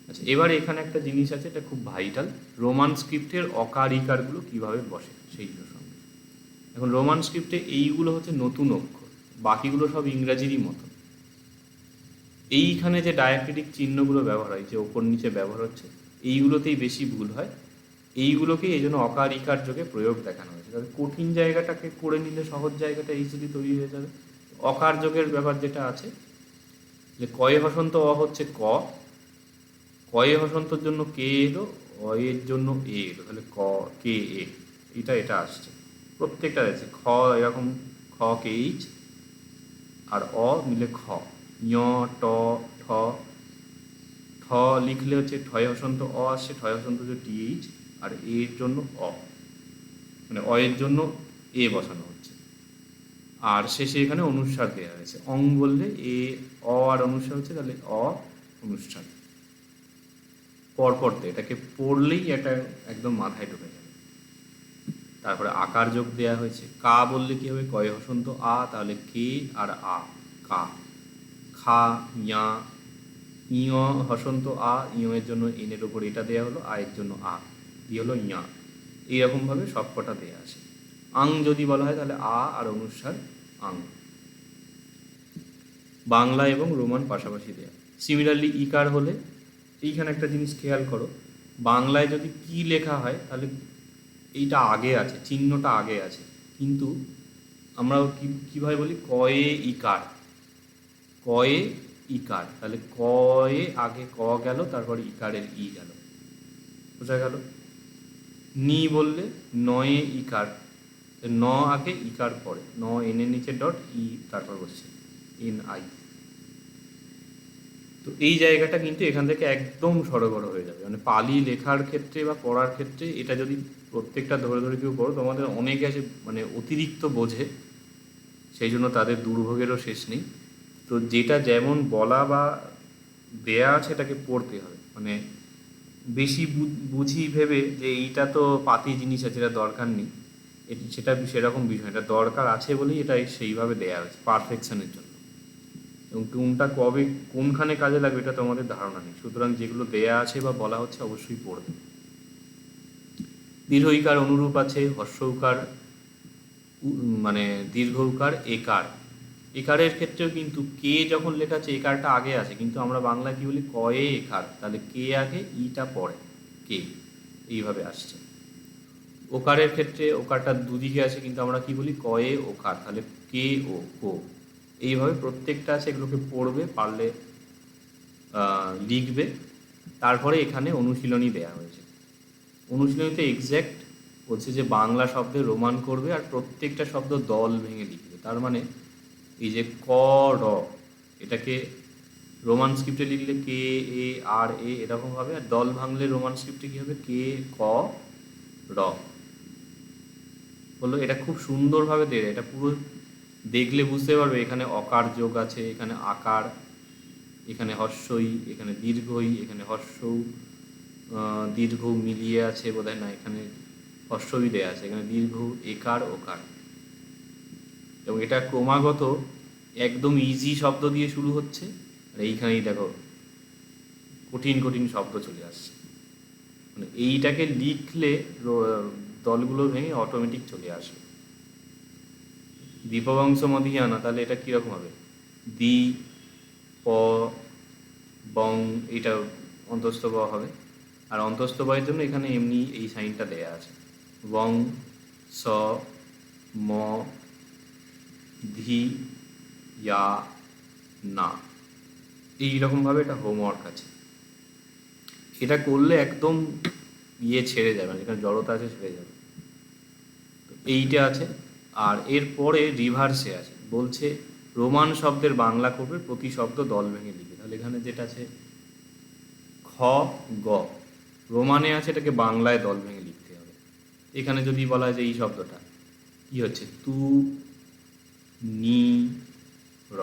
আচ্ছা, এবার এখানে একটা জিনিস আছে, এটা খুব ভাইটাল, রোমান স্ক্রিপ্টের অকার ইকারগুলো কীভাবে বসে সেইগুলোর সঙ্গে। এখন রোমান স্ক্রিপ্টে এইগুলো হচ্ছে নতুন অক্ষর, বাকিগুলো সব ইংরাজিরই মতো। এইখানে যে ডায়াক্রিটিক চিহ্নগুলো ব্যবহার হয়, যে ওপর নিচে ব্যবহার হচ্ছে, এইগুলোতেই বেশি ভুল হয়। এইগুলোকেই এই জন্য অকার ইকার যোগে প্রয়োগ দেখানো হয়েছে, তাহলে কঠিন জায়গাটাকে করে নিলে সহজ জায়গাটা ইজিলি তৈরি হয়ে যাবে। অকার যোগের ব্যাপার যেটা আছে, যে কয়ে হসন্ত অ হচ্ছে ক, কয়ে হসন্তর জন্য কে এলো, অ এর জন্য এ এলো, তাহলে ক কে এ, এটা আসছে প্রত্যেকটা আছে। খ এরকম খ কে এইচ, আর অ মিলে খ, ঞ, ট, ঠ, ঠ লিখলে হচ্ছে ঠয় হসন্ত অ আসছে, ঠয় হসন্ত যে টিএইচ, আর এর জন্য অ, মানে অ এর জন্য এ বসানো হচ্ছে। আর শেষে এখানে অনুস্বার দেওয়া হয়েছে, অং বললে এ, অ আর অনুস্বার হচ্ছে, তাহলে অ অনুষ্ঠান পরপর এটাকে পড়লেই এটা একদম মাথায় ঢুকে যাবে। তারপরে আকার যোগ দেওয়া হয়েছে, কা বললে কি হবে, কয়ে হসন্ত আ, তাহলে কে আর আ, কা। খা, ইয়া, ইয় হসন্ত আ, ইয় এর জন্য এনের ওপর এটা দেওয়া হলো, আ এর জন্য আ দিয়ে হলো ইয়া। এইরকমভাবে সব কটা দেয়া আছে। আং যদি বলা হয় তাহলে আ আর অনুস্বার আং। বাংলা এবং রোমান পাশাপাশি দেয়া। সিমিলারলি ইকার হলে এইখানে একটা জিনিস খেয়াল করো, বাংলায় যদি কি লেখা হয় তাহলে এইটা আগে আছে, চিহ্নটা আগে আছে, কিন্তু আমরা কীভাবে বলি কয়ে ইকার, কয়ে ইকার, তাহলে কয়ে আগে ক গেল, তারপর ইকারের ই গেল, বোঝা গেল। নি বললে নয়ে ইকার, ন আগে ইকার পরে, ন এনের নিচে ডট ই তারপর বসছে এন আই। তো এই জায়গাটা কিন্তু এখান থেকে একদম সরগড় হয়ে যাবে, মানে পালি লেখার ক্ষেত্রে বা পড়ার ক্ষেত্রে এটা যদি প্রত্যেকটা ধরে ধরে কেউ পড়ো, তোমাদের অনেকে আছে মানে অতিরিক্ত বোঝে, সেই জন্য তাদের দুর্ভোগেরও শেষ নেই। তো যেটা যেমন বলা বা দেয়া আছে এটাকে পড়তে হবে, মানে বেশি বুঝি ভেবে যে এইটা তো পাতি জিনিস আছে, এটা দরকার নেই, সেটা সেরকম বিষয়, এটা দরকার আছে বলেই এটা সেইভাবে দেয়া হয়েছে পারফেকশনের জন্য। এবং কোনটা কবে কোনখানে কাজে লাগবে এটা তোমাদের ধারণা নেই, সুতরাং যেগুলো দেয়া আছে বা বলা হচ্ছে অবশ্যই পড়বে। দীর্ঘ ইকার অনুরূপ আছে হর্ষ উকার, মানে দীর্ঘ উকার একার। একারের ক্ষেত্রেও কিন্তু কে যখন লেখা আছে একারটা আগে আছে, কিন্তু আমরা বাংলা কি বলি কয়ে একার, তাহলে কে আগে ইটা পরে কে, এইভাবে আসছে। ওকারের ক্ষেত্রে ওকারটা দুদিকে আছে, কিন্তু আমরা কি বলি কয়ে ওকার, তাহলে কে ও কো, এইভাবে প্রত্যেকটা আছে, এগুলোকে পড়বে, পারলে লিখবে। তারপরে এখানে অনুশীলনী দেয়া হয়েছে। অনুশীলনীতে এক্স্যাক্ট বলছে যে বাংলা শব্দের রোমান করবে আর প্রত্যেকটা শব্দ দল ভেঙে লিখবে। তার মানে এই যে ক র, এটাকে রোমান স্ক্রিপ্টে লিখলে কে এ আর এ এরকম হবে, আর দল ভাঙলে রোমান স্ক্রিপ্টে কী হবে কে ক র বললো। এটা খুব সুন্দরভাবে দেয়, এটা পুরো দেখলে বুঝতে পারবে এখানে অকার যোগ আছে, এখানে আকার, এখানে হর্ষই, এখানে দীর্ঘই, এখানে হর্ষৌ দীর্ঘ মিলিয়ে আছে বোধহয়, না এখানে হর্ষই দেয়া আছে, এখানে দীর্ঘ একার ওকার। এবং এটা ক্রমাগত একদম ইজি শব্দ দিয়ে শুরু হচ্ছে, আর এইখানেই দেখো কঠিন কঠিন শব্দ চলে আসছে, মানে এইটাকে লিখলে দলগুলো ভেঙে অটোমেটিক চলে আসবে। দীপবংশ মধিয়ানা, তাহলে এটা কীরকম হবে, দি প বং, এইটা অন্তস্থ ব হবে, আর অন্তস্থ বয়ের জন্য এখানে এমনি এই সাইনটা দেয়া আছে, বং স ম ধি ইয়া না, এইরকমভাবে এটা হোমওয়ার্ক আছে। এটা করলে একদম ছেড়ে যাবে, যেখানে জড়তা আছে ছেড়ে যাবে। তো এইটা আছে, আর এরপরে রিভার্সে আছে, বলছে রোমান শব্দের বাংলা করবে, প্রতি শব্দ দল ভেঙে লিখবে। তাহলে এখানে যেটা আছে খ গ, রোমানে আছে, এটাকে বাংলায় দল ভেঙে লিখতে হবে। এখানে যদি বলা হয় যে এই শব্দটা কি হচ্ছে, তু নি র,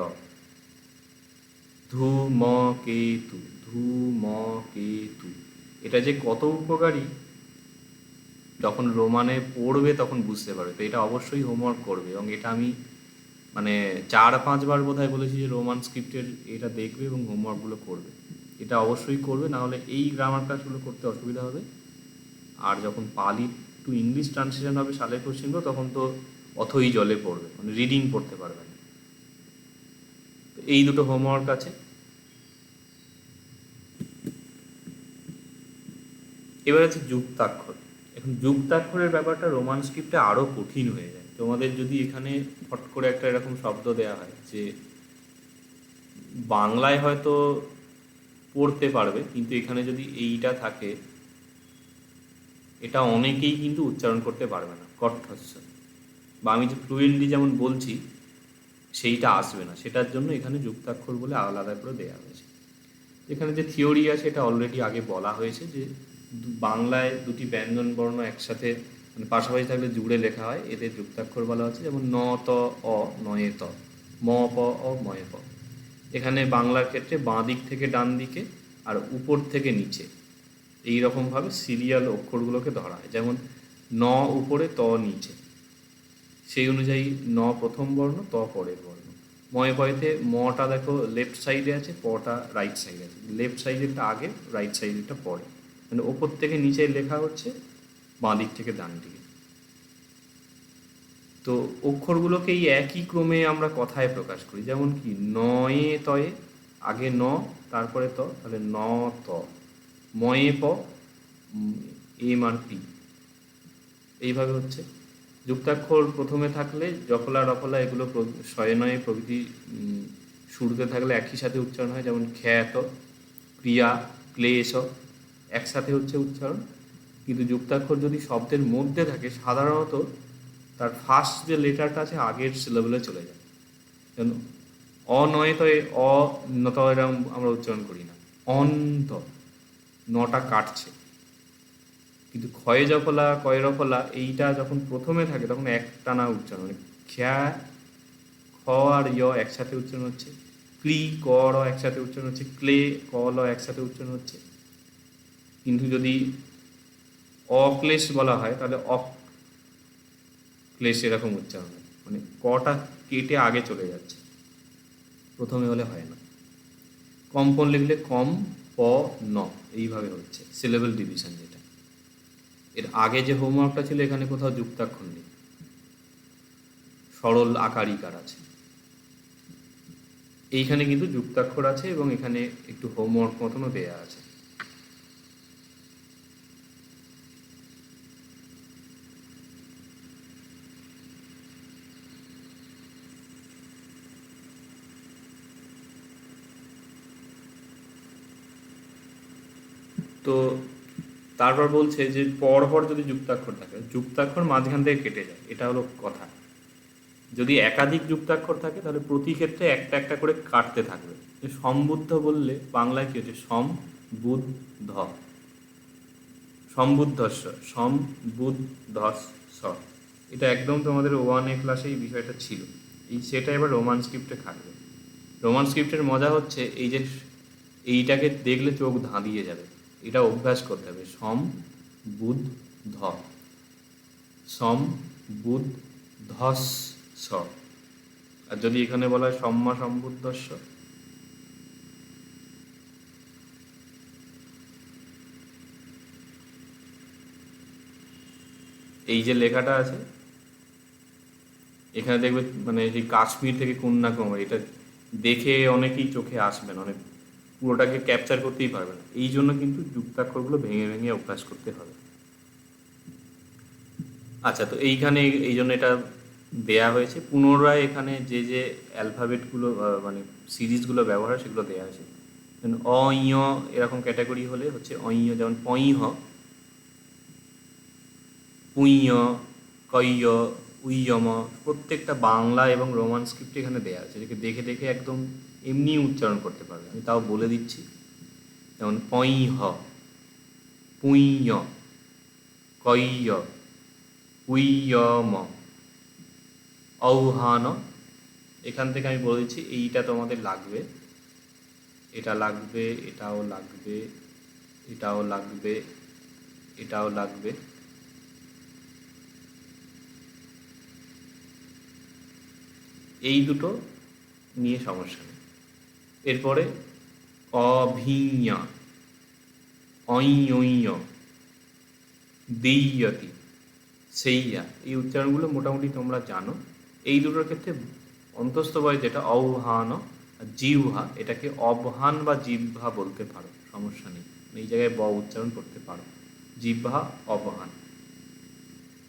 ধু ম কে তু, ধু ম কে তু, এটা যে কত উপকারী যখন রোমানে পড়বে তখন বুঝতে পারবে। তো এটা অবশ্যই হোমওয়ার্ক করবে, এবং এটা আমি মানে 4-5 বার বোধহয় বলেছি যে রোমান স্ক্রিপ্টের এটা দেখবে এবং হোমওয়ার্কগুলো করবে। এটা অবশ্যই করবে, না হলে এই গ্রামার ক্লাসগুলো করতে অসুবিধা হবে। আর যখন পালি টু ইংলিশ ট্রান্সলেশন হবে সালের কোশ্চেনগুলো, তখন তো অথই জলে পড়বে, মানে রিডিং পড়তে পারবে না। তো এই দুটো হোমওয়ার্ক আছে। এবার আছে যুক্তাক্ষর। এখন যুক্তাক্ষরের ব্যাপারটা রোমান স্ক্রিপ্টে আরও কঠিন হয়ে যায়। তোমাদের যদি এখানে ফট করে একটা এরকম শব্দ দেওয়া হয় যে বাংলায় হয়তো পড়তে পারবে, কিন্তু এখানে যদি এইটা থাকে, এটা অনেকেই কিন্তু উচ্চারণ করতে পারবে না, কণ্ঠস্ব, বা আমি যে ফ্লুয়েন্টলি যেমন বলছি সেইটা আসবে না, সেটার জন্য এখানে যুক্তাক্ষর বলে আলাদা করে দেওয়া হয়েছে। এখানে যে থিওরি আছে এটা অলরেডি আগে বলা হয়েছে যে বাংলায় দুটি ব্যঞ্জন বর্ণ একসাথে মানে পাশাপাশি থাকলে জুড়ে লেখা হয়, এদের যুক্তাক্ষর বলা হচ্ছে, যেমন ন ত অ নয়ে ত, ম প অ ময়ে প। এখানে বাংলার ক্ষেত্রে বাঁ দিক থেকে ডান দিকে আর উপর থেকে নিচে এই রকমভাবে সিরিয়াল অক্ষরগুলোকে ধরা হয়, যেমন ন উপরে ত নিচে, সেই অনুযায়ী ন প্রথম বর্ণ, ত পরের বর্ণ। ময়ে পয়েতে মটা দেখো লেফট সাইডে আছে, পটা রাইট সাইডে আছে, লেফট সাইডেরটা আগে, রাইট সাইডেরটা পরে, মানে ওপর থেকে নিচে লেখা হচ্ছে বাঁ দিক থেকে ডান দিকে। তো অক্ষরগুলোকে এই একই ক্রমে আমরা কথায় প্রকাশ করি, যেমন কি নয়ে তয়ে, আগে ন তারপরে ত, তাহলে ন ত। ময়ে প, এম আর পি, এইভাবে হচ্ছে। যুক্তাক্ষর প্রথমে থাকলে জফলা রফলা এগুলো শয়ে নয়ে প্রভৃতি শুরুতে থাকলে একই সাথে উচ্চারণ হয়, যেমন খ্যাত, ক্রিয়া, ক্লেশ একসাথে হচ্ছে উচ্চারণ। কিন্তু যুক্তাক্ষর যদি শব্দের মধ্যে থাকে সাধারণত তার ফার্স্ট যে লেটারটা আছে আগের সিলেবলে চলে যায়। যেমন অনয়ত, অ নত এরকম আমরা উচ্চারণ করি না, অন্ত, নটা কাটছে। কিন্তু ক্ষয়ে জফলা কয় রফলা এইটা যখন প্রথমে থাকে তখন একটানা উচ্চারণ, মানে খ্যা খ আর য় একসাথে উচ্চারণ হচ্ছে, ক্রি ক র একসাথে উচ্চারণ হচ্ছে, ক্লে ক ল একসাথে উচ্চারণ হচ্ছে। কিন্তু যদি অক্লেশ বলা হয় তাহলে অক্লেশ এরকম উচ্চারণ হয়, মানে কটা কেটে আগে চলে যাচ্ছে, প্রথমে হলে হয় না। কম্পন লিখলে কম প ন, এইভাবে হচ্ছে সিলেবল ডিভিশন। যেটা এর আগে যে হোমওয়ার্কটা ছিল এখানে কোথাও যুক্তাক্ষর নেই, সরল আকারিকার আছে। এইখানে কিন্তু যুক্তাক্ষর আছে এবং এখানে একটু হোমওয়ার্ক মতনও দেয়া আছে। তো তারপর বলছে যে পরপর যদি যুক্তাক্ষর থাকে, যুক্তাক্ষর মাঝখান থেকে কেটে যায়, এটা হলো কথা। যদি একাধিক যুক্তাক্ষর থাকে তাহলে প্রতি ক্ষেত্রে একটা একটা করে কাটতে থাকবে। সম্বুদ্ধ বললে বাংলায় কি হচ্ছে, সম বুধ ধ, সম্বুদ্ধস্ব, সম বুধ ধস স। এটা একদম তোমাদের 1A ক্লাসে এই বিষয়টা ছিল, সেটা এবার রোমান স্ক্রিপ্টে থাকবে। রোমান স্ক্রিপ্টের মজা হচ্ছে এই যে এইটাকে দেখলে চোখ ধাঁধিয়ে যাবে, এটা অভ্যাস করতে হবে। সম বুধ ধ, সম বুধ ধস স। আর যদি এখানে বলা হয় সম্মা সম্বুদ্ধস্ব, এই যে লেখাটা আছে এখানে দেখবে, মানে সেই কাশ্মীর থেকে কন্যাকুমারী, এটা দেখে অনেকেই চোখে আসবে না, অনেক পুরোটাকে ক্যাপচার করতেই পারবে না। এই জন্য কিন্তু যুক্তাক্ষরগুলো ভেঙে ভেঙে অভ্যাস করতে হবে। আচ্ছা, তো এইখানে এই জন্য এটা দেয়া হয়েছে। পুনরায় এখানে যে যে অ্যালফাবেটগুলো মানে সিরিজগুলো ব্যবহার হয় সেগুলো দেওয়া হয়েছে। অ ইয় এরকম ক্যাটাগরি হলে হচ্ছে অইয়, যেমন পইহ, পুইয়, কইয়, উইয়ম, প্রত্যেকটা বাংলা এবং রোমান স্ক্রিপ্ট এখানে দেওয়া আছে, যেটাকে দেখে দেখে একদম এমনি উচ্চারণ করতে পারবে। আমি তাও বলে দিচ্ছি, যেমন পইহ, পুইয়, কইয়, উইয়ম, ঔহান। এখান থেকে আমি বলে দিচ্ছি এইটা তোমাদের লাগবে, এটা লাগবে, এটাও লাগবে, এটাও লাগবে, এটাও লাগবে। এই দুটো নিয়ে সমস্যা নেই। এরপরে অভিঞ, অইয়, দিয়তি, সেইয়া, এই উচ্চারণগুলো মোটামুটি তোমরা জানো। এই দুটোর ক্ষেত্রে অন্তস্থ বয় যেটা অবহান, জিহ্বা, এটাকে অবহান বা জিহ্বা বলতে পারো, সমস্যা নেই, এই জায়গায় ব উচ্চারণ করতে পারো, জিহ্বা অবহান।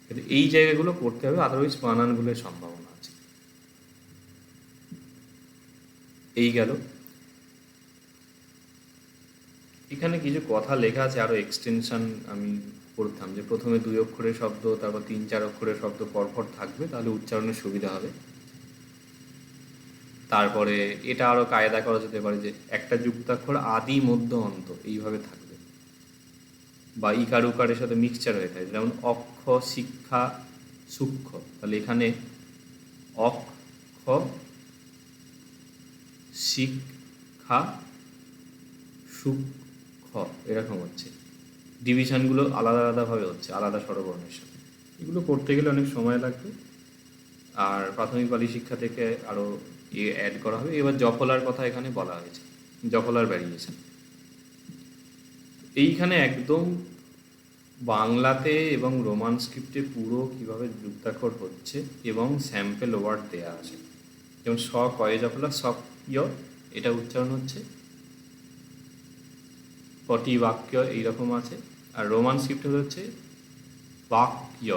কিন্তু এই জায়গাগুলো করতে হবে, আদারওয়াইজ বানানগুলোর সম্ভাবনা আছে। এই গেল। এখানে কিছু কথা লেখা আছে, আরও এক্সটেনশন আমি করতাম, যে প্রথমে 2 অক্ষরের শব্দ, তারপর 3-4 অক্ষরের শব্দ পরপর থাকবে, তাহলে উচ্চারণের সুবিধা হবে। তারপরে এটা আরও কায়দা করা যেতে পারে যে একটা যুক্তাক্ষর আদি মধ্য অন্ত এইভাবে থাকবে, বা ইকার উকারের সাথে মিক্সচার হয়ে থাকে, যেমন অক্ষ, শিক্ষা, সূক্ষ্ম, তাহলে এখানে অক্ষ, শিক্ষা, সূক্ষ্ম এরকম হচ্ছে। ডিভিশনগুলো আলাদা আলাদাভাবে হচ্ছে, আলাদা স্বরবর্ণের সাথে। এগুলো করতে গেলে অনেক সময় লাগবে, আর প্রাথমিক বালি শিক্ষা থেকে আরও অ্যাড করা হবে। এবার জফলার কথা এখানে বলা হয়েছে, জফলার ভ্যারিয়েশন। এইখানে একদম বাংলাতে এবং রোমান স্ক্রিপ্টে পুরো কিভাবে যুক্তাক্ষর হচ্ছে এবং স্যাম্পল ওয়ার্ড দেয়া আছে। যেমন স কয়ে জফলা স ইয়, এটা উচ্চারণ হচ্ছে পটি বাক্য এইরকম আছে। আর রোমান স্ক্রিপ্টে হচ্ছে বাক্য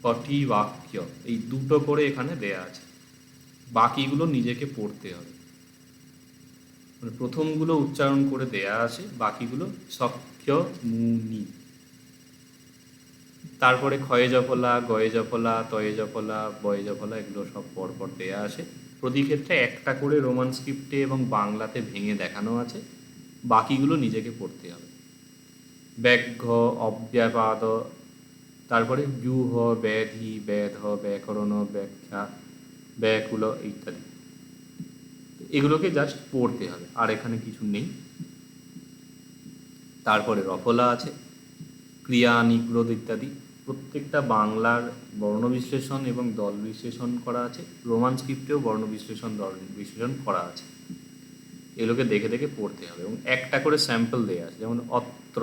পটি বাক্য, এই দুটো করে এখানে দেয়া আছে। বাকিগুলো নিজেকে পড়তে হবে, মানে প্রথমগুলো উচ্চারণ করে দেয়া আছে, বাকিগুলো সক্ষ মুনি। তারপরে ক্ষয়ে জফলা গয়ে জফলা তয়ে জফলা বয়ে জফলা এগুলো সব পরপর দেয়া আছে। প্রতি ক্ষেত্রে একটা করে রোমান স্ক্রিপ্টে এবং বাংলাতে ভেঙে দেখানো আছে, বাকিগুলো নিজেকে পড়তে হবে। ব্যাঘ্য অব্যাপাদ, তারপরে ব্যাহ ব্যাধি ব্যাধ ব্যাকরণ ব্যাখ্যা ব্যাকুল ইত্যাদি, এগুলোকে জাস্ট পড়তে হবে, আর এখানে কিছু নেই। তারপরে রফলা আছে, ক্রিয়া নিগ্রোধ ইত্যাদি। প্রত্যেকটা বাংলার বর্ণ বিশ্লেষণ এবং দল বিশ্লেষণ করা আছে, রোমান স্ক্রিপ্টেও বর্ণ বিশ্লেষণ দল বিশ্লেষণ করা আছে। এগুলোকে দেখে দেখে পড়তে হবে এবং একটা করে স্যাম্পল দেওয়া আছে। যেমন অত্র,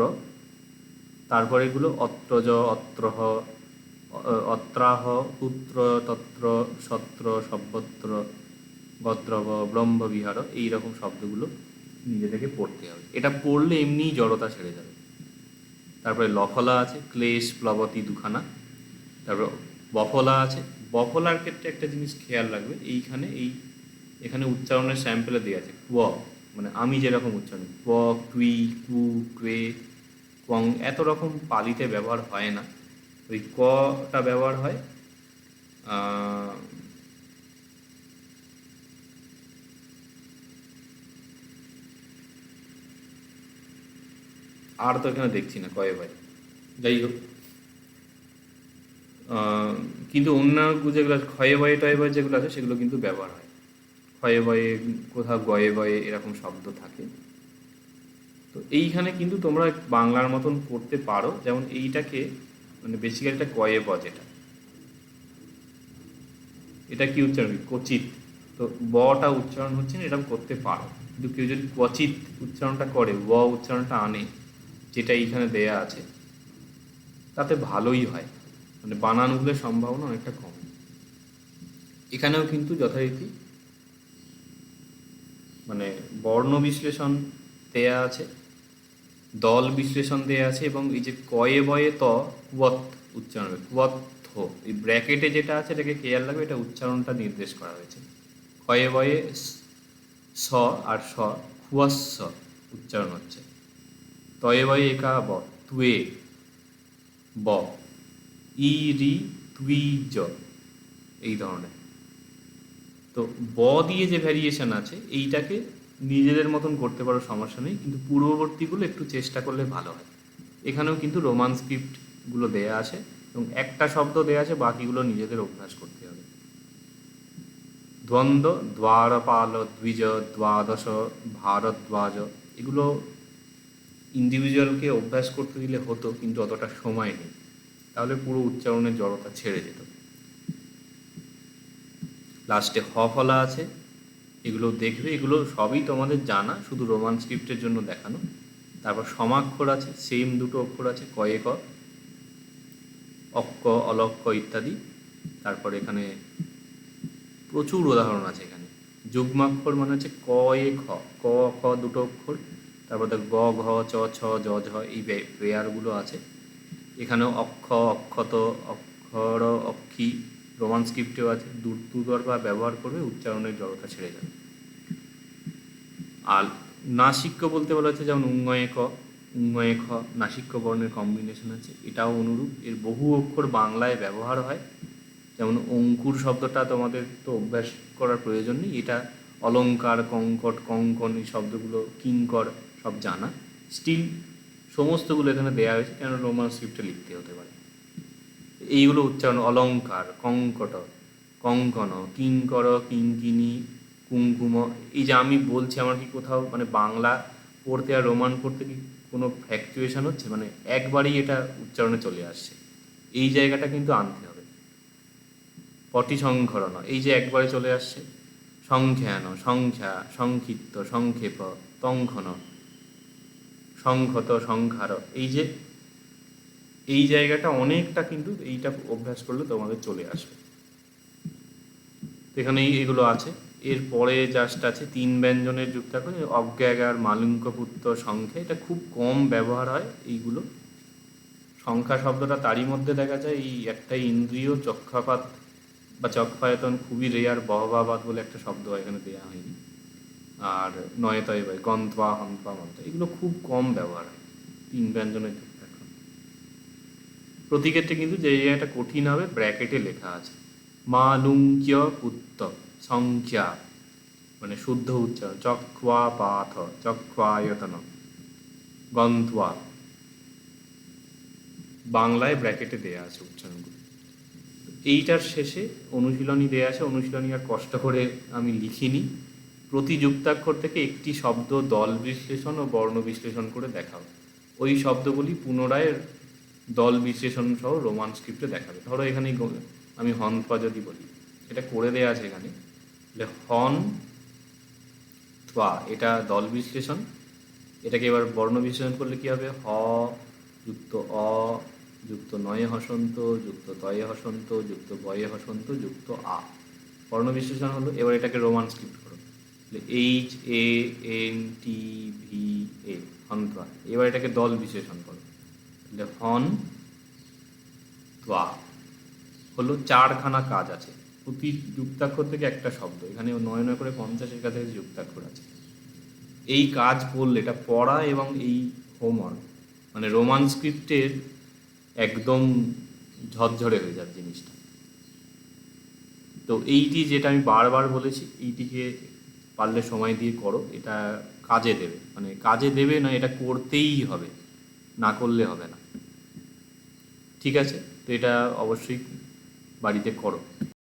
তারপরে এগুলো অত্রজ অত্রহ অত্রাহ পুত্র তত্র সত্র সর্বত্র গদ্রব ব্রহ্মবিহার, এইরকম শব্দগুলো নিজে থেকে পড়তে হবে। এটা পড়লে এমনিই জড়তা ছেড়ে যাবে। তারপরে লফলা আছে, ক্লেশ প্লবতী দুখানা। তারপরে বফলা আছে। বফলার ক্ষেত্রে একটা জিনিস খেয়াল রাখবে, এখানে উচ্চারণের স্যাম্পলে দেওয়া আছে ক্ব, মানে আমি যেরকম উচ্চারণ ক্ব কুই কু ক্বে কং, এত রকম পালিতে ব্যবহার হয় না, ওই কটা ব্যবহার হয়। আর তো এখানে দেখছি না কয়ে ভাই, যাই হোক। কিন্তু অন্য যেগুলো আছে ক্ষয়ে বয়ে টয়ে বয়ে যেগুলো আছে সেগুলো কিন্তু ব্যবহার হয়। ক্ষয়ে বয়ে কোথাও গয়ে বয়ে এরকম শব্দ থাকে। তো এইখানে কিন্তু তোমরা বাংলার মতন করতে পারো। যেমন এইটাকে মানে বেসিক্যালি এটা কয়ে ব, এটা কি উচ্চারণ কচিত, তো বটা উচ্চারণ হচ্ছে না, এরকম করতে পারো। কিন্তু কেউ যদি ক্বচিত উচ্চারণটা করে, ব উচ্চারণটা আনে, যেটা এইখানে দেয়া আছে, তাতে ভালোই হয়, মানে বানান ভুলের সম্ভাবনা অনেকটা কম। এখানেও কিন্তু যথারীতি মানে বর্ণ বিশ্লেষণ দেয়া আছে, দল বিশ্লেষণ দেয়া আছে, এবং এই যে কয়ে বয়ে ত কুয়ত উচ্চারণ হবে, কুয়ত্থ, এই ব্র্যাকেটে যেটা আছে এটাকে খেয়াল রাখবে, এটা উচ্চারণটা নির্দেশ করা হয়েছে। ক্ষয়ে বয়ে স আর স খুয়াস্স উচ্চারণ হচ্ছে। তয়ে বয়ে একা ব তুয়ে ব, ই রি তুই জ, এই ধরনের। তো ব দিয়ে যে ভ্যারিয়েশন আছে এইটাকে নিজেদের মতন করতে পারো, সমস্যা নেই, কিন্তু পূর্ববর্তীগুলো একটু চেষ্টা করলে ভালো হয়। এখানেও কিন্তু রোমান স্ক্রিপ্টগুলো দেয়া আছে এবং একটা শব্দ দেয়া আছে, বাকিগুলো নিজেদের অভ্যাস করতে হবে। দ্বন্দ্ব দ্বারপাল দ্বিজ দ্বাদশ ভারদ্বাজ, এগুলো ইন্ডিভিজুয়ালকে অভ্যাস করতে দিলে হতো, কিন্তু অতটা সময় নেই, তাহলে পুরো উচ্চারণের জড়তা ছেড়ে যেত। লাস্টে হ ফলা আছে, এগুলো দেখবে, এগুলো সবই তোমাদের জানা, শুধু রোমান স্ক্রিপ্টের জন্য দেখানো। তারপর সমাক্ষর আছে, সেম দুটো অক্ষর আছে, কয়ে ক, অক্ক অলক্ক ইত্যাদি। তারপর এখানে প্রচুর উদাহরণ আছে। এখানে যুগ্মাক্ষর মানে হচ্ছে ক এ খ, ক খ দুটো অক্ষর। তারপর দেখ গ ঘ চ ছ জ ঝ, এই পেয়ারগুলো আছে। এখানেও অক্ষ অক্ষত অক্ষর অক্ষী, রোমান স্ক্রিপ্টেও আছে। দুর্দর্বা ব্যবহার করবে, উচ্চারণের জড়তা ছেড়ে যাবে। আর নাসিক্য বলতে বলা হচ্ছে, যেমন উঙ্গয়ে ক উঙ্গয়ে খ, নাসিক্য বর্ণের কম্বিনেশন আছে, এটাও অনুরূপ। এর বহু অক্ষর বাংলায় ব্যবহার হয়। যেমন অঙ্কুর শব্দটা তোমাদের তো অভ্যাস করার প্রয়োজন নেই, এটা অলঙ্কার কঙ্কট কঙ্কন এই শব্দগুলো কিঙ্কর সব জানা। স্টিল সমস্তগুলো এখানে দেওয়া হয়েছে, কেন রোমান স্ক্রিপ্টে লিখতে হতে পারে। এইগুলো উচ্চারণ অলঙ্কার কঙ্কট কঙ্কন কিঙ্কর কিঙ্কিনী কুঙ্কুম, এই যে আমি বলছি, আমার কি কোথাও মানে বাংলা পড়তে আর রোমান পড়তে কি কোনো ফ্ল্যাকচুয়েশন হচ্ছে? মানে একবারই এটা উচ্চারণে চলে আসছে, এই জায়গাটা কিন্তু আনতে হবে। পটি সংকরণ, এই যে একবারে চলে আসছে। সংখ্যান সংখ্যা সংক্ষিপ্ত সংক্ষেপ তঙ্খন সংহত সংখ্যার, এই যে এই জায়গাটা অনেকটা কিন্তু এইটা অভ্যাস করলে তোমাদের চলে আসবে। তো এখানে এগুলো আছে। এরপরে জাস্ট আছে 3 ব্যঞ্জনের যুক্তাক্ষর, অজ্ঞাগার, মালঙ্কপুত্র, সংখ্যা, এটা খুব কম ব্যবহার হয় এইগুলো। সংখ্যা শব্দটা তারই মধ্যে দেখা যায়, এই একটা ইন্দ্রিয় চক্ষাপাত বা চক্ষায়তন খুবই রেয়ার, বহবাবাদ বলে একটা শব্দ হয়, এখানে দেওয়া হয়নি। আর নয়তয় বাই, গন্ত্বা, হন্ত্বা, মন্ত্র, এগুলো খুব কম ব্যবহার হয় 3 ব্যঞ্জনের যুক্তাক্ষর। প্রতিক্ষেত্রে কিন্তু যে জায়গাটা কঠিন হবে ব্র্যাকেটে লেখা আছে, মালুঙ্ক্য পুত্ত সংখ্যা, মানে শুদ্ধ উচ্চারণ, চক্বা পাথ, চক্বায়তন, গন্ত্বা, বাংলায় ব্র্যাকেটে দেয়া আছে উচ্চারণগুলো। এইটার শেষে অনুশীলনী দেয়া আছে, অনুশীলনী আর কষ্ট করে আমি লিখিনি। প্রতি যুক্তাক্ষর থেকে একটি শব্দ দল বিশ্লেষণ ও বর্ণ বিশ্লেষণ করে দেখাও। ওই শব্দগুলি পুনরায় দল বিশ্লেষণ সহ রোমান স্ক্রিপ্টে দেখাবে। ধরো এখানে আমি হন্ত্বা যদি বলি, এটা করে দেয়া আছে এখানে, হন থ্বা, এটা দল বিশ্লেষণ। এটাকে এবার বর্ণ বিশ্লেষণ করলে কি হবে, হ যুক্ত অ যুক্ত নয়ে হসন্ত যুক্ত তয়ে হসন্ত যুক্ত বয়ে হসন্ত যুক্ত আ, বর্ণ বিশ্লেষণ হলো। এবার এটাকে রোমান স্ক্রিপ্ট করো, H A N T V A, হন্ত্বা। এবার এটাকে দল বিশ্লেষণ করো, হন ত্বা হলো 4খানা কাজ আছে, প্রতি যুক্তাক্ষর থেকে একটা শব্দ, এখানে 9 করে 50-এর কাছে যুক্তাক্ষর আছে। এই কাজ করলে, এটা পড়া এবং এই হোমওয়ার্ক মানে রোমান স্ক্রিপ্টের একদম ঝরঝরে হয়ে যাবে জিনিসটা। তো এইটি যেটা আমি বারবার বলেছি, এইটিকে পারলে সময় দিয়ে করো, এটা কাজে দেবে, মানে কাজে দেবে না, এটা করতেই হবে, না করলে হবে না। ঠিক আছে, তো এটা অবশ্যই বাড়িতে করো।